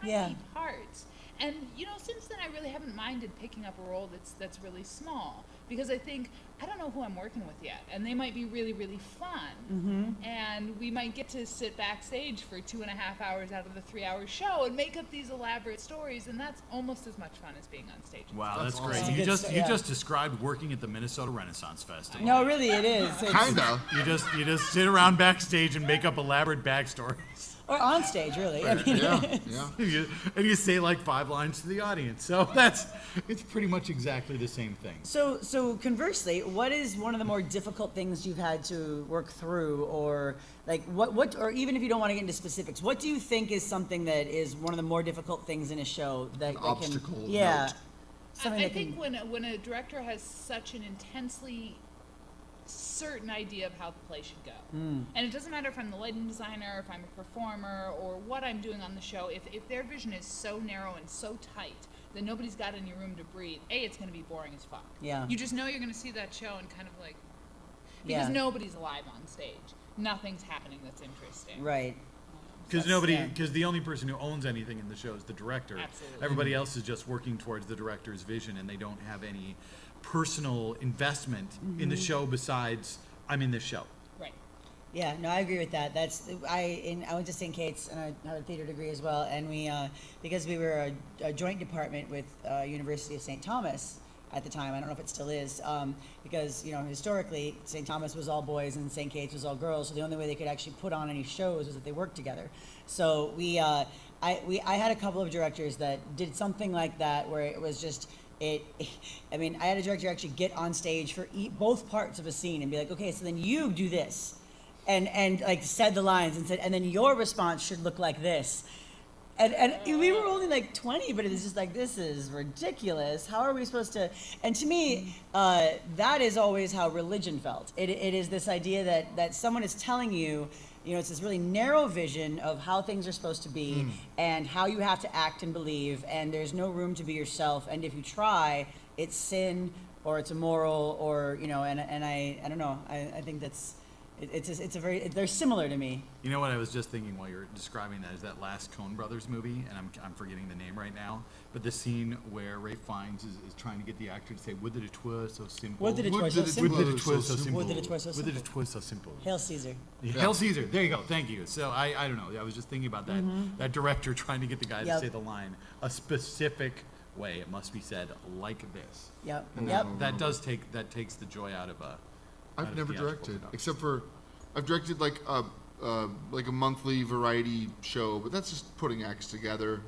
[SPEAKER 6] tiny parts. And since then I really haven't minded picking up a role that's really small. because I think I don't know who I'm working with yet, and they might be really, really fun, and we might get to sit backstage for 2.5 hours out of the 3-hour show and make up these elaborate stories, and that's almost as much fun as being on stage.
[SPEAKER 3] Wow, that's
[SPEAKER 5] awesome.
[SPEAKER 3] great.
[SPEAKER 4] That's
[SPEAKER 3] You
[SPEAKER 4] good
[SPEAKER 3] just
[SPEAKER 4] stuff,
[SPEAKER 3] you
[SPEAKER 4] yeah.
[SPEAKER 3] just described working at the Minnesota Renaissance Festival.
[SPEAKER 4] No, really, it is.
[SPEAKER 5] Kinda.
[SPEAKER 3] You just sit around backstage and make up elaborate backstories.
[SPEAKER 4] Or on stage, really. I mean,
[SPEAKER 5] Yeah.
[SPEAKER 3] and you say like 5 lines to the audience. So it's pretty much exactly the same thing.
[SPEAKER 4] So conversely, what is one of the more difficult things you've had to work through, or like what, or even if you don't want to get into specifics, what do you think is something that is one of the more difficult things in a show that
[SPEAKER 5] obstacle
[SPEAKER 4] can, yeah,
[SPEAKER 5] note.
[SPEAKER 4] something
[SPEAKER 6] I
[SPEAKER 4] that
[SPEAKER 6] think
[SPEAKER 4] can,
[SPEAKER 6] when a director has such an intensely certain idea of how the play should go, and it doesn't matter if I'm the lighting designer, if I'm a performer, or what I'm doing on the show, if their vision is so narrow and so tight that nobody's got any room to breathe, it's going to be boring as fuck.
[SPEAKER 4] Yeah.
[SPEAKER 6] You just know you're going to see that show and kind of like, because
[SPEAKER 4] Yeah.
[SPEAKER 6] nobody's alive on stage. Nothing's happening that's interesting.
[SPEAKER 4] right.
[SPEAKER 3] Because
[SPEAKER 4] Yeah.
[SPEAKER 3] the only person who owns anything in the show is the director.
[SPEAKER 6] Absolutely.
[SPEAKER 3] Everybody else is just working towards the director's vision, and they don't have any personal investment in the show besides I'm in this show.
[SPEAKER 6] Right.
[SPEAKER 4] Yeah, no, I agree with that. I went to St. Kate's and I had a theater degree as well, and we because we were a joint department with University of St. Thomas at the time. I don't know if it still is, because historically St. Thomas was all boys and St. Kate's was all girls. So the only way they could actually put on any shows was that they worked together. So I had a couple of directors that did something like that where it was just. I had a director actually get on stage for both parts of a scene and be like, okay, so then you do this, and like said the lines and said, and then your response should look like this, and we were only like 20, but it was just like, this is ridiculous. How are we supposed to? And to me, that is always how religion felt. It is this idea that someone is telling you. It's this really narrow vision of how things are supposed to be and how you have to act and believe, and there's no room to be yourself. And if you try, it's sin or it's immoral, or and I don't know. I think they're similar to me.
[SPEAKER 3] You know what I was just thinking while you're describing that is that last Coen Brothers movie, and I'm forgetting the name right now, but the scene where Ralph Fiennes is trying to get the actor to say, "Would that it were so simple."
[SPEAKER 4] Would that it were so simple.
[SPEAKER 3] Would that it were so simple.
[SPEAKER 4] Would that it were so
[SPEAKER 3] Would that
[SPEAKER 4] simple.
[SPEAKER 3] it were so simple.
[SPEAKER 4] Hail Caesar.
[SPEAKER 3] Hail Caesar. There you go. Thank you. So I don't know. I was just thinking about that. That director trying to get the guy
[SPEAKER 4] Yep.
[SPEAKER 3] to say the line a specific way. It must be said like this.
[SPEAKER 4] Yep.
[SPEAKER 3] And
[SPEAKER 4] Yep.
[SPEAKER 3] that takes the joy out of a.
[SPEAKER 5] I've never
[SPEAKER 3] theatrical
[SPEAKER 5] directed,
[SPEAKER 3] production.
[SPEAKER 5] except for I've directed like a monthly variety show, but that's just putting acts together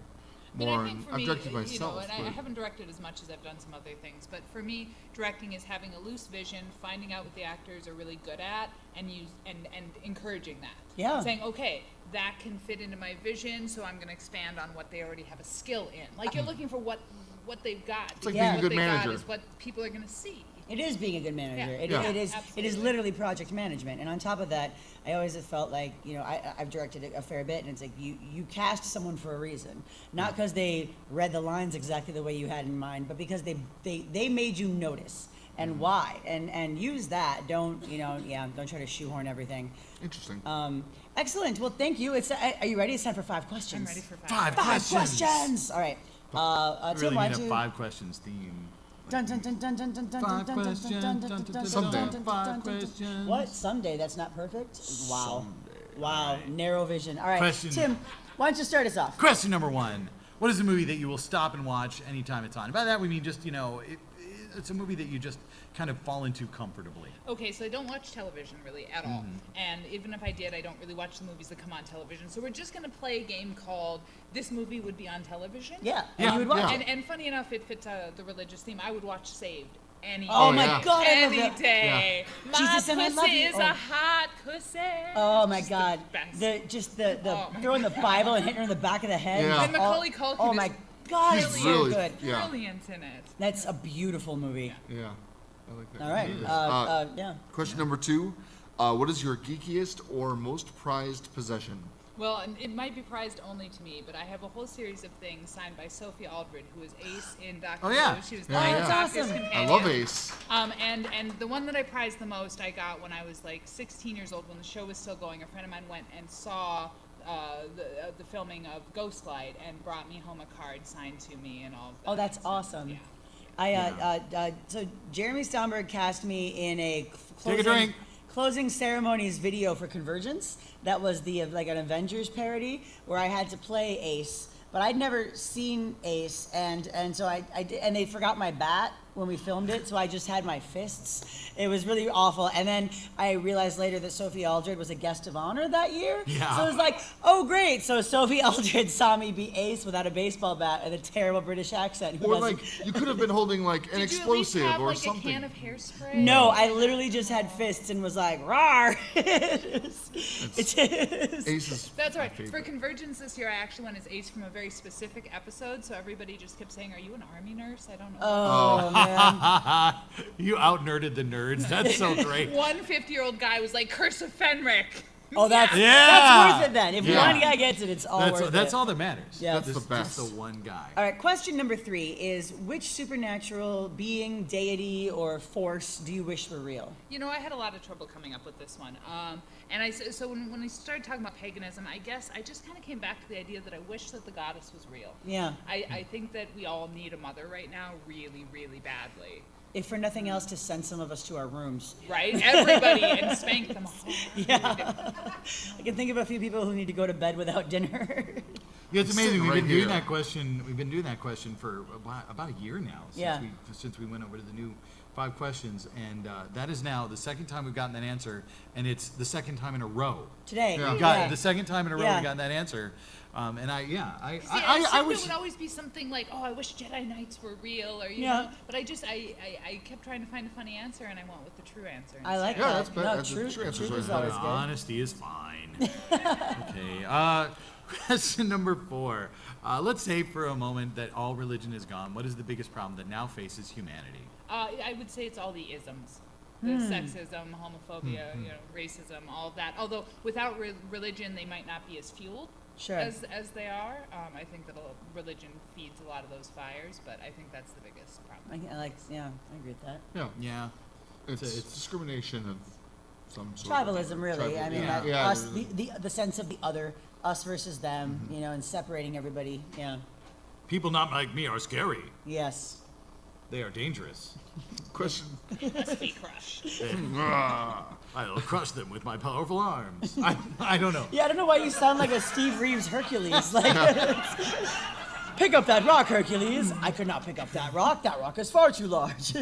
[SPEAKER 6] But
[SPEAKER 5] more.
[SPEAKER 6] I think for
[SPEAKER 5] I've
[SPEAKER 6] me,
[SPEAKER 5] directed myself.
[SPEAKER 6] and I
[SPEAKER 5] but-
[SPEAKER 6] haven't directed as much as I've done some other things, but for me, directing is having a loose vision, finding out what the actors are really good at, and encouraging that.
[SPEAKER 4] Yeah.
[SPEAKER 6] Saying, okay, that can fit into my vision, so I'm going to expand on what they already have a skill in. Like, you're looking for what they've got.
[SPEAKER 5] It's like
[SPEAKER 4] being a
[SPEAKER 6] What
[SPEAKER 5] good
[SPEAKER 6] they
[SPEAKER 5] manager.
[SPEAKER 6] got is what people are going to see.
[SPEAKER 4] It is being a good manager.
[SPEAKER 6] Yeah.
[SPEAKER 4] It,
[SPEAKER 5] Yeah.
[SPEAKER 4] it is. It is
[SPEAKER 6] Absolutely.
[SPEAKER 4] literally project management. And on top of that, I always have felt like I've directed a fair bit, and it's like you cast someone for a reason, not because they read the lines exactly the way you had in mind, but because they made you notice and why, and use that. Don't don't try to shoehorn everything.
[SPEAKER 5] Interesting.
[SPEAKER 4] Excellent. Well, thank you. Are you ready? It's time for 5 questions.
[SPEAKER 6] I'm ready for 5.
[SPEAKER 3] Five
[SPEAKER 4] Five
[SPEAKER 3] questions.
[SPEAKER 4] questions. All right.
[SPEAKER 3] I
[SPEAKER 4] Tim,
[SPEAKER 3] really
[SPEAKER 4] why
[SPEAKER 3] need
[SPEAKER 4] don't
[SPEAKER 3] a
[SPEAKER 4] you?
[SPEAKER 3] 5 questions theme.
[SPEAKER 4] Dun, dun, dun, dun, dun, dun, dun,
[SPEAKER 3] Five
[SPEAKER 4] dun, dun,
[SPEAKER 3] questions.
[SPEAKER 4] dun, dun, dun, dun, dun,
[SPEAKER 5] Someday.
[SPEAKER 4] dun, dun, dun,
[SPEAKER 3] Five
[SPEAKER 4] dun, dun.
[SPEAKER 3] questions.
[SPEAKER 4] What? Someday? That's not perfect? Wow.
[SPEAKER 3] Someday.
[SPEAKER 4] Wow. Narrow vision. All right.
[SPEAKER 3] Question.
[SPEAKER 4] Tim, why don't you start us off?
[SPEAKER 3] Question number 1. What is a movie that you will stop and watch anytime it's on? By that we mean just, it's a movie that you just kind of fall into comfortably.
[SPEAKER 6] Okay, so I don't watch television really at all. And even if I did, I don't really watch the movies that come on television. So we're just going to play a game called This Movie Would Be on Television.
[SPEAKER 4] Yeah.
[SPEAKER 3] Yeah,
[SPEAKER 4] And you would watch
[SPEAKER 5] yeah.
[SPEAKER 4] it.
[SPEAKER 6] And funny enough, it fits the religious theme. I would watch Saved any
[SPEAKER 4] Oh
[SPEAKER 6] day.
[SPEAKER 4] my
[SPEAKER 5] yeah.
[SPEAKER 4] God, I love
[SPEAKER 6] Any
[SPEAKER 4] that.
[SPEAKER 6] day. My
[SPEAKER 4] Jesus, and I love
[SPEAKER 6] pussy
[SPEAKER 4] you.
[SPEAKER 6] is
[SPEAKER 4] Oh.
[SPEAKER 6] a hot pussy.
[SPEAKER 4] Oh my
[SPEAKER 6] Just the
[SPEAKER 4] God.
[SPEAKER 6] best.
[SPEAKER 4] The
[SPEAKER 6] Oh my
[SPEAKER 4] throwing the Bible and hitting her in the back of the head.
[SPEAKER 5] Yeah.
[SPEAKER 6] And Macaulay Culkin
[SPEAKER 4] Oh
[SPEAKER 6] is
[SPEAKER 4] my God,
[SPEAKER 5] He's
[SPEAKER 4] it's so
[SPEAKER 5] really-
[SPEAKER 4] good.
[SPEAKER 5] Yeah.
[SPEAKER 6] brilliant in it.
[SPEAKER 4] That's a beautiful movie.
[SPEAKER 5] Yeah. I like that.
[SPEAKER 4] All right. Yeah.
[SPEAKER 5] Question number 2. What is your geekiest or most prized possession?
[SPEAKER 6] Well, and it might be prized only to me, but I have a whole series of things signed by Sophie Aldred, who is Ace in Doctor
[SPEAKER 3] Oh, yeah.
[SPEAKER 6] Who. She was
[SPEAKER 5] Yeah,
[SPEAKER 6] the
[SPEAKER 5] yeah.
[SPEAKER 4] That's
[SPEAKER 6] Doctor's
[SPEAKER 4] awesome.
[SPEAKER 5] I
[SPEAKER 6] companion.
[SPEAKER 5] love Ace.
[SPEAKER 6] And the one that I prized the most, I got when I was like 16 years old, when the show was still going. A friend of mine went and saw the filming of Ghostlight and brought me home a card signed to me and all of that.
[SPEAKER 4] Oh, that's
[SPEAKER 6] So,
[SPEAKER 4] awesome.
[SPEAKER 6] Yeah.
[SPEAKER 4] So Jeremy Stomberg cast me in a
[SPEAKER 3] Take a drink.
[SPEAKER 4] closing ceremonies video for Convergence. That was the like an Avengers parody where I had to play Ace, but I'd never seen Ace, and so I did, and they forgot my bat when we filmed it, so I just had my fists. It was really awful. And then I realized later that Sophie Aldred was a guest of honor that year.
[SPEAKER 3] Yeah.
[SPEAKER 4] So it was like, oh great. So Sophie Aldred saw me be Ace without a baseball bat and a terrible British accent.
[SPEAKER 5] Or like you could have been holding like an
[SPEAKER 6] Did you at least
[SPEAKER 5] explosive
[SPEAKER 6] have,
[SPEAKER 5] or
[SPEAKER 6] like,
[SPEAKER 5] something.
[SPEAKER 6] a can of hairspray?
[SPEAKER 4] No, I literally just had fists and was like, rawr. It is.
[SPEAKER 5] Ace is
[SPEAKER 6] That's
[SPEAKER 5] my
[SPEAKER 6] right. For
[SPEAKER 5] favorite.
[SPEAKER 6] Convergence this year, I actually went as Ace from a very specific episode, so everybody just kept saying, "Are you an army nurse?" I don't know.
[SPEAKER 4] Oh, man.
[SPEAKER 3] You out-nerded the nerds. That's so great.
[SPEAKER 6] One 50-year-old guy was like, "Curse of Fenric."
[SPEAKER 4] Oh, that's worth it then. If
[SPEAKER 3] Yeah.
[SPEAKER 4] one guy gets it, it's all worth it.
[SPEAKER 3] That's all that matters.
[SPEAKER 4] Yeah.
[SPEAKER 5] That's the
[SPEAKER 3] Just
[SPEAKER 5] best.
[SPEAKER 3] the one guy.
[SPEAKER 4] All right, question number 3 is, which supernatural being, deity, or force do you wish were real?
[SPEAKER 6] You know, I had a lot of trouble coming up with this one. And so when I started talking about paganism, I guess I just kind of came back to the idea that I wish that the goddess was real.
[SPEAKER 4] Yeah.
[SPEAKER 6] I think that we all need a mother right now really, really badly.
[SPEAKER 4] If for nothing else, to send some of us to our rooms.
[SPEAKER 6] Right? Everybody, and spank them hard.
[SPEAKER 4] Yeah. I can think of a few people who need to go to bed without dinner.
[SPEAKER 3] Yeah, it's amazing.
[SPEAKER 5] Sitting
[SPEAKER 3] We've
[SPEAKER 5] right
[SPEAKER 3] been doing
[SPEAKER 5] here.
[SPEAKER 3] that question. We've been doing that question for about a year now. Since we went over to the new 5 questions, and that is now the second time we've gotten that answer, and it's the second time in a row.
[SPEAKER 4] Today.
[SPEAKER 5] Yeah.
[SPEAKER 3] We got the second time in a row
[SPEAKER 4] Yeah.
[SPEAKER 3] we got that answer, and I
[SPEAKER 6] I
[SPEAKER 3] wish.
[SPEAKER 6] it would always be something like, "Oh, I wish Jedi Knights were real," or you
[SPEAKER 4] Yeah.
[SPEAKER 6] know. But I kept trying to find a funny answer, and I went with the true answer.
[SPEAKER 4] I like
[SPEAKER 5] Yeah,
[SPEAKER 4] that.
[SPEAKER 5] that's better.
[SPEAKER 4] No,
[SPEAKER 5] That's the
[SPEAKER 4] truth,
[SPEAKER 5] true answer's
[SPEAKER 4] truth is
[SPEAKER 5] always
[SPEAKER 4] always
[SPEAKER 5] better.
[SPEAKER 4] good.
[SPEAKER 3] Honesty is fine. Okay. Question number 4. Let's say for a moment that all religion is gone. What is the biggest problem that now faces humanity?
[SPEAKER 6] I would say it's all the isms. The sexism, homophobia, you know, racism, all of that. Although without religion, they might not be as fueled
[SPEAKER 4] Sure.
[SPEAKER 6] as they are. I think that religion feeds a lot of those fires, but I think that's the biggest problem.
[SPEAKER 4] I agree with that.
[SPEAKER 5] Yeah,
[SPEAKER 3] Yeah.
[SPEAKER 5] it's
[SPEAKER 3] it's-
[SPEAKER 5] discrimination of some sort.
[SPEAKER 4] Tribalism, really.
[SPEAKER 5] Tribal-
[SPEAKER 4] I mean,
[SPEAKER 3] yeah.
[SPEAKER 4] that
[SPEAKER 5] Yeah,
[SPEAKER 4] us,
[SPEAKER 5] there's-
[SPEAKER 4] the sense of the other, us versus them, you know, and separating everybody. Yeah.
[SPEAKER 3] People not like me are scary.
[SPEAKER 4] Yes.
[SPEAKER 3] They are dangerous.
[SPEAKER 5] Question.
[SPEAKER 6] Let's be crushed.
[SPEAKER 3] I'll crush them with my powerful arms. I don't know.
[SPEAKER 4] Yeah, I don't know why you sound like a Steve Reeves Hercules. Like, pick up that rock, Hercules. I could not pick up that rock. That rock is far too large.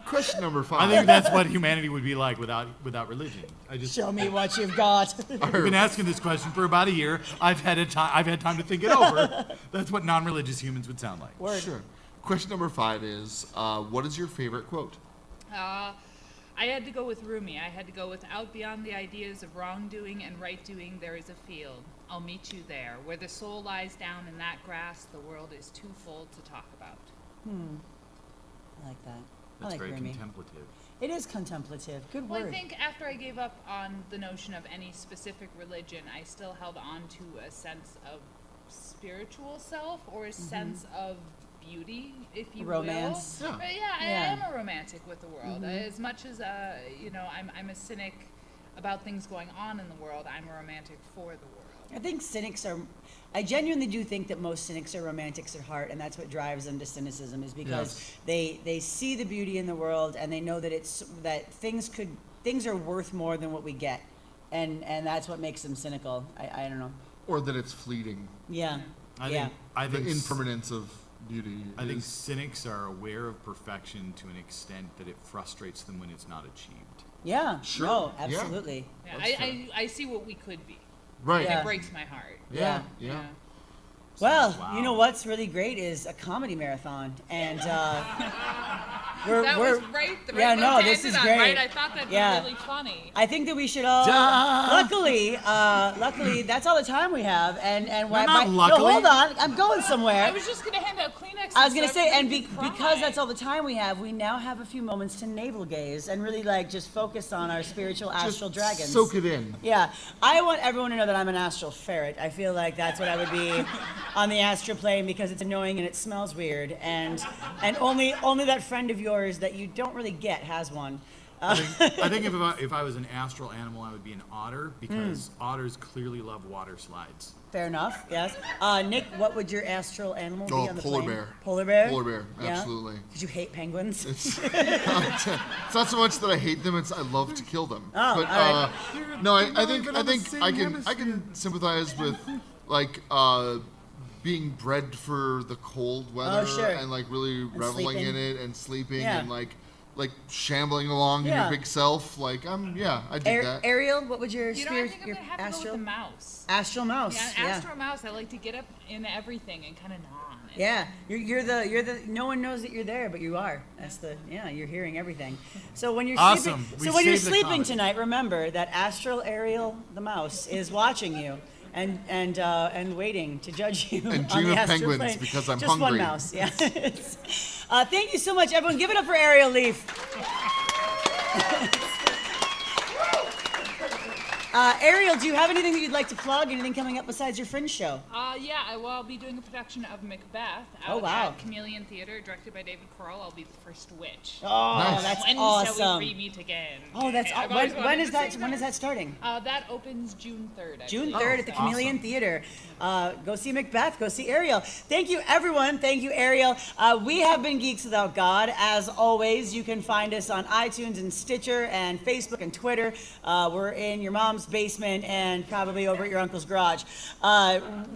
[SPEAKER 5] Question number 5.
[SPEAKER 3] I think that's what humanity would be like without religion.
[SPEAKER 4] Show me what you've got.
[SPEAKER 3] We've been asking this question for about a year. I've had time to think it over. That's what non-religious humans would sound like.
[SPEAKER 4] Word.
[SPEAKER 5] Sure. Question number 5 is, what is your favorite quote?
[SPEAKER 6] I had to go with Rumi. I had to go with out beyond the ideas of wrongdoing and right doing, there is a field. I'll meet you there. Where the soul lies down in that grass, the world is too full to talk about.
[SPEAKER 4] I like that.
[SPEAKER 3] That's
[SPEAKER 4] I like
[SPEAKER 3] very
[SPEAKER 4] Rumi.
[SPEAKER 3] contemplative.
[SPEAKER 4] It is contemplative. Good
[SPEAKER 6] Well,
[SPEAKER 4] word.
[SPEAKER 6] I think after I gave up on the notion of any specific religion, I still held on to a sense of spiritual self or a sense of beauty, if you
[SPEAKER 4] Romance.
[SPEAKER 6] will.
[SPEAKER 5] Yeah.
[SPEAKER 6] But I am a romantic with the world. As much as you know, I'm a cynic about things going on in the world. I'm a romantic for the world.
[SPEAKER 4] I think cynics are. I genuinely do think that most cynics are romantics at heart, and that's what drives them to cynicism. Is because they see the beauty in the world, and they know that things are worth more than what we get, and that's what makes them cynical. I don't know.
[SPEAKER 5] Or that it's fleeting.
[SPEAKER 4] Yeah.
[SPEAKER 3] I
[SPEAKER 4] yeah.
[SPEAKER 5] The
[SPEAKER 3] think
[SPEAKER 5] impermanence of beauty.
[SPEAKER 3] I think
[SPEAKER 5] is-
[SPEAKER 3] cynics are aware of perfection to an extent that it frustrates them when it's not achieved.
[SPEAKER 4] Yeah.
[SPEAKER 5] Sure.
[SPEAKER 4] No,
[SPEAKER 5] Yeah.
[SPEAKER 4] absolutely.
[SPEAKER 6] Yeah,
[SPEAKER 5] That's
[SPEAKER 6] I see what we could be.
[SPEAKER 5] Right.
[SPEAKER 4] Yeah.
[SPEAKER 6] It breaks my heart.
[SPEAKER 5] Yeah.
[SPEAKER 4] Yeah.
[SPEAKER 5] Yeah.
[SPEAKER 4] Well,
[SPEAKER 3] Wow.
[SPEAKER 4] you know what's really great is a comedy marathon, and we're
[SPEAKER 6] That was right. The right
[SPEAKER 4] yeah,
[SPEAKER 6] note
[SPEAKER 4] no,
[SPEAKER 6] to
[SPEAKER 4] this
[SPEAKER 6] end
[SPEAKER 4] is
[SPEAKER 6] it on,
[SPEAKER 4] great.
[SPEAKER 6] Right? I thought that'd
[SPEAKER 4] Yeah.
[SPEAKER 6] be really funny.
[SPEAKER 4] I think that we should all. Luckily, that's all the time we have, and why?
[SPEAKER 3] not
[SPEAKER 4] No,
[SPEAKER 3] luckily.
[SPEAKER 4] hold on, I'm going somewhere.
[SPEAKER 6] I was just gonna hand out Kleenex.
[SPEAKER 4] I was gonna say, and
[SPEAKER 6] because
[SPEAKER 4] because that's all the time we have, we now have a few moments to navel gaze and really like just focus on our spiritual astral dragons.
[SPEAKER 5] Soak it in.
[SPEAKER 4] Yeah, I want everyone to know that I'm an astral ferret. I feel like that's what I would be on the astral plane because it's annoying and it smells weird, and only that friend of yours that you don't really get has one.
[SPEAKER 3] I think if I was an astral animal, I would be an otter because otters clearly love water slides.
[SPEAKER 4] Fair enough. Yes. Nick, what would your astral animal be
[SPEAKER 5] Oh,
[SPEAKER 4] on the
[SPEAKER 5] polar
[SPEAKER 4] plane?
[SPEAKER 5] bear.
[SPEAKER 4] Polar bear.
[SPEAKER 5] Polar bear,
[SPEAKER 4] Yeah?
[SPEAKER 5] absolutely.
[SPEAKER 4] Because you hate penguins.
[SPEAKER 5] It's not so much that I hate them; it's I love to kill them.
[SPEAKER 4] Oh,
[SPEAKER 5] but
[SPEAKER 4] all right.
[SPEAKER 5] no, I think I can sympathize with like being bred for the cold weather
[SPEAKER 4] sure.
[SPEAKER 5] and like really reveling
[SPEAKER 4] sleeping.
[SPEAKER 5] in it and sleeping
[SPEAKER 4] Yeah.
[SPEAKER 5] and like shambling along in
[SPEAKER 4] Yeah.
[SPEAKER 5] your big self. Like I dig that.
[SPEAKER 4] Ariel, what would your
[SPEAKER 6] You know,
[SPEAKER 4] spirit,
[SPEAKER 6] I think I'm
[SPEAKER 4] your
[SPEAKER 6] gonna have to go
[SPEAKER 4] astral?
[SPEAKER 6] with the mouse.
[SPEAKER 4] Astral mouse.
[SPEAKER 6] Yeah, an astral mouse. I like to get up in everything and kind of gnaw on it.
[SPEAKER 4] Yeah, you're the. No one knows that you're there, but you are. That's the. Yeah, you're hearing everything. So when you're
[SPEAKER 3] Awesome.
[SPEAKER 4] sleeping,
[SPEAKER 3] We
[SPEAKER 4] so when you're
[SPEAKER 3] saved the
[SPEAKER 4] sleeping
[SPEAKER 3] comedy.
[SPEAKER 4] tonight, remember that astral Ariel the mouse is watching you. And waiting to judge you.
[SPEAKER 5] And
[SPEAKER 4] on
[SPEAKER 5] dream
[SPEAKER 4] the
[SPEAKER 5] of
[SPEAKER 4] astral
[SPEAKER 5] penguins
[SPEAKER 4] plane.
[SPEAKER 5] because I'm
[SPEAKER 4] Just one
[SPEAKER 5] hungry.
[SPEAKER 4] mouse. Yeah. Thank you so much, everyone. Give it up for Ariel Leaf. Ariel, do you have anything that you'd like to plug? Anything coming up besides your Fringe show?
[SPEAKER 6] Yeah, I'll be doing a production of Macbeth
[SPEAKER 4] Oh,
[SPEAKER 6] out
[SPEAKER 4] wow.
[SPEAKER 6] at Chameleon Theater, directed by David Corll. I'll be the first witch.
[SPEAKER 4] Oh,
[SPEAKER 5] Nice.
[SPEAKER 4] that's
[SPEAKER 6] When
[SPEAKER 4] awesome.
[SPEAKER 6] shall we meet again?
[SPEAKER 4] Oh, that's
[SPEAKER 6] I've always
[SPEAKER 4] when
[SPEAKER 6] wanted
[SPEAKER 4] is
[SPEAKER 6] to
[SPEAKER 4] that?
[SPEAKER 6] say
[SPEAKER 4] When is that starting?
[SPEAKER 6] That opens June 3rd. I
[SPEAKER 4] June
[SPEAKER 6] believe.
[SPEAKER 4] 3rd at the Chameleon
[SPEAKER 3] awesome.
[SPEAKER 4] Theater. Go see Macbeth. Go see Ariel. Thank you, everyone. Thank you, Ariel. We have been Geeks Without God. As always, you can find us on iTunes and Stitcher and Facebook and Twitter. We're in your mom's basement and probably over at your uncle's garage.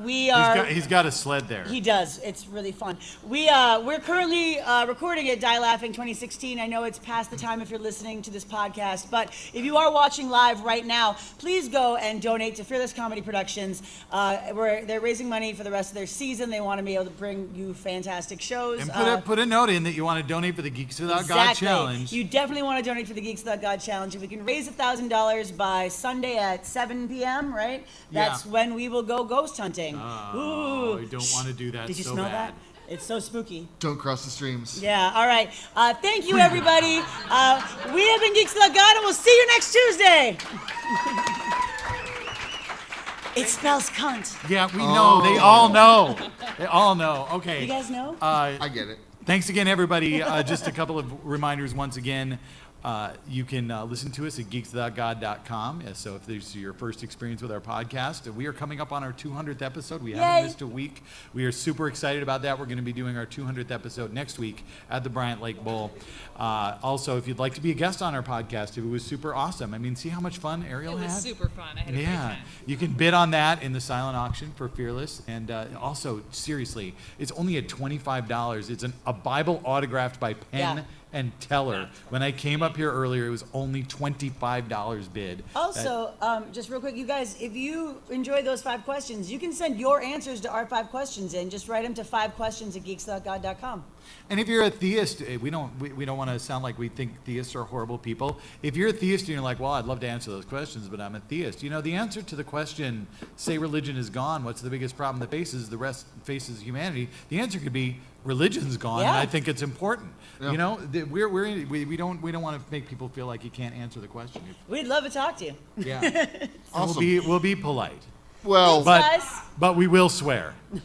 [SPEAKER 4] We are.
[SPEAKER 3] He's got a sled there.
[SPEAKER 4] He does. It's really fun. We're currently recording at Die Laughing 2016. I know it's past the time if you're listening to this podcast, but if you are watching live right now, please go and donate to Fearless Comedy Productions. They're raising money for the rest of their season. They want to be able to bring you fantastic shows.
[SPEAKER 3] And put a note in that you want to donate for the Geeks Without God Challenge.
[SPEAKER 4] You definitely want to donate for the Geeks Without God Challenge. If we can raise $1,000 by Sunday at 7 p.m., right? That's
[SPEAKER 3] Yeah.
[SPEAKER 4] when we will go ghost hunting.
[SPEAKER 3] Oh,
[SPEAKER 4] Ooh.
[SPEAKER 3] I don't want to do that.
[SPEAKER 4] Did you
[SPEAKER 3] so
[SPEAKER 4] smell
[SPEAKER 3] bad.
[SPEAKER 4] that? It's so spooky.
[SPEAKER 5] Don't cross the streams.
[SPEAKER 4] Yeah, all right. Thank you, everybody. We have been Geeks Without God, and we'll see you next Tuesday. It spells cunt.
[SPEAKER 3] Yeah, we know. They all know. They all know. Okay.
[SPEAKER 4] You guys know?
[SPEAKER 5] I get it.
[SPEAKER 3] Thanks again, everybody. Just a couple of reminders once again. You can listen to us at geekswithoutgod.com. So if this is your first experience with our podcast, we are coming up on our 200th episode. We
[SPEAKER 4] Yay.
[SPEAKER 3] haven't missed a week. We are super excited about that. We're going to be doing our 200th episode next week at the Bryant Lake Bowl. Also, if you'd like to be a guest on our podcast, it was super awesome. I mean, see how much fun Ariel
[SPEAKER 6] It
[SPEAKER 3] had?
[SPEAKER 6] was super fun. I had a great
[SPEAKER 3] Yeah,
[SPEAKER 6] time.
[SPEAKER 3] you can bid on that in the silent auction for Fearless. And also, seriously, it's only at $25. It's a Bible autographed by Penn
[SPEAKER 4] Yeah.
[SPEAKER 3] and Teller. When I came up here earlier, it was only $25 bid.
[SPEAKER 4] Also, just real quick, you guys, if you enjoy those 5 questions, you can send your answers to our 5 questions in. Just write them to 5questions@geekswithoutgod.com.
[SPEAKER 3] And if you're a theist, we don't want to sound like we think theists are horrible people. If you're a theist and you're like, well, I'd love to answer those questions, but I'm a theist. You know, the answer to the question, say religion is gone, what's the biggest problem that faces humanity? The answer could be religion's gone, and
[SPEAKER 4] Yeah.
[SPEAKER 3] I think it's important.
[SPEAKER 5] Yeah.
[SPEAKER 3] You know, we don't want to make people feel like you can't answer the question.
[SPEAKER 4] We'd love to talk to you.
[SPEAKER 3] Yeah. And
[SPEAKER 5] Awesome.
[SPEAKER 3] we'll be polite,
[SPEAKER 5] Well,
[SPEAKER 4] Thanks,
[SPEAKER 3] but
[SPEAKER 4] guys.
[SPEAKER 3] but we will swear, and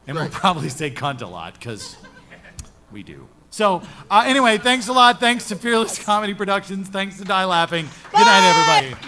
[SPEAKER 3] we'll
[SPEAKER 5] Right.
[SPEAKER 3] probably say cunt a lot because we do. So anyway, thanks a lot. Thanks to Fearless Comedy Productions. Thanks to Die Laughing. Good night, everybody.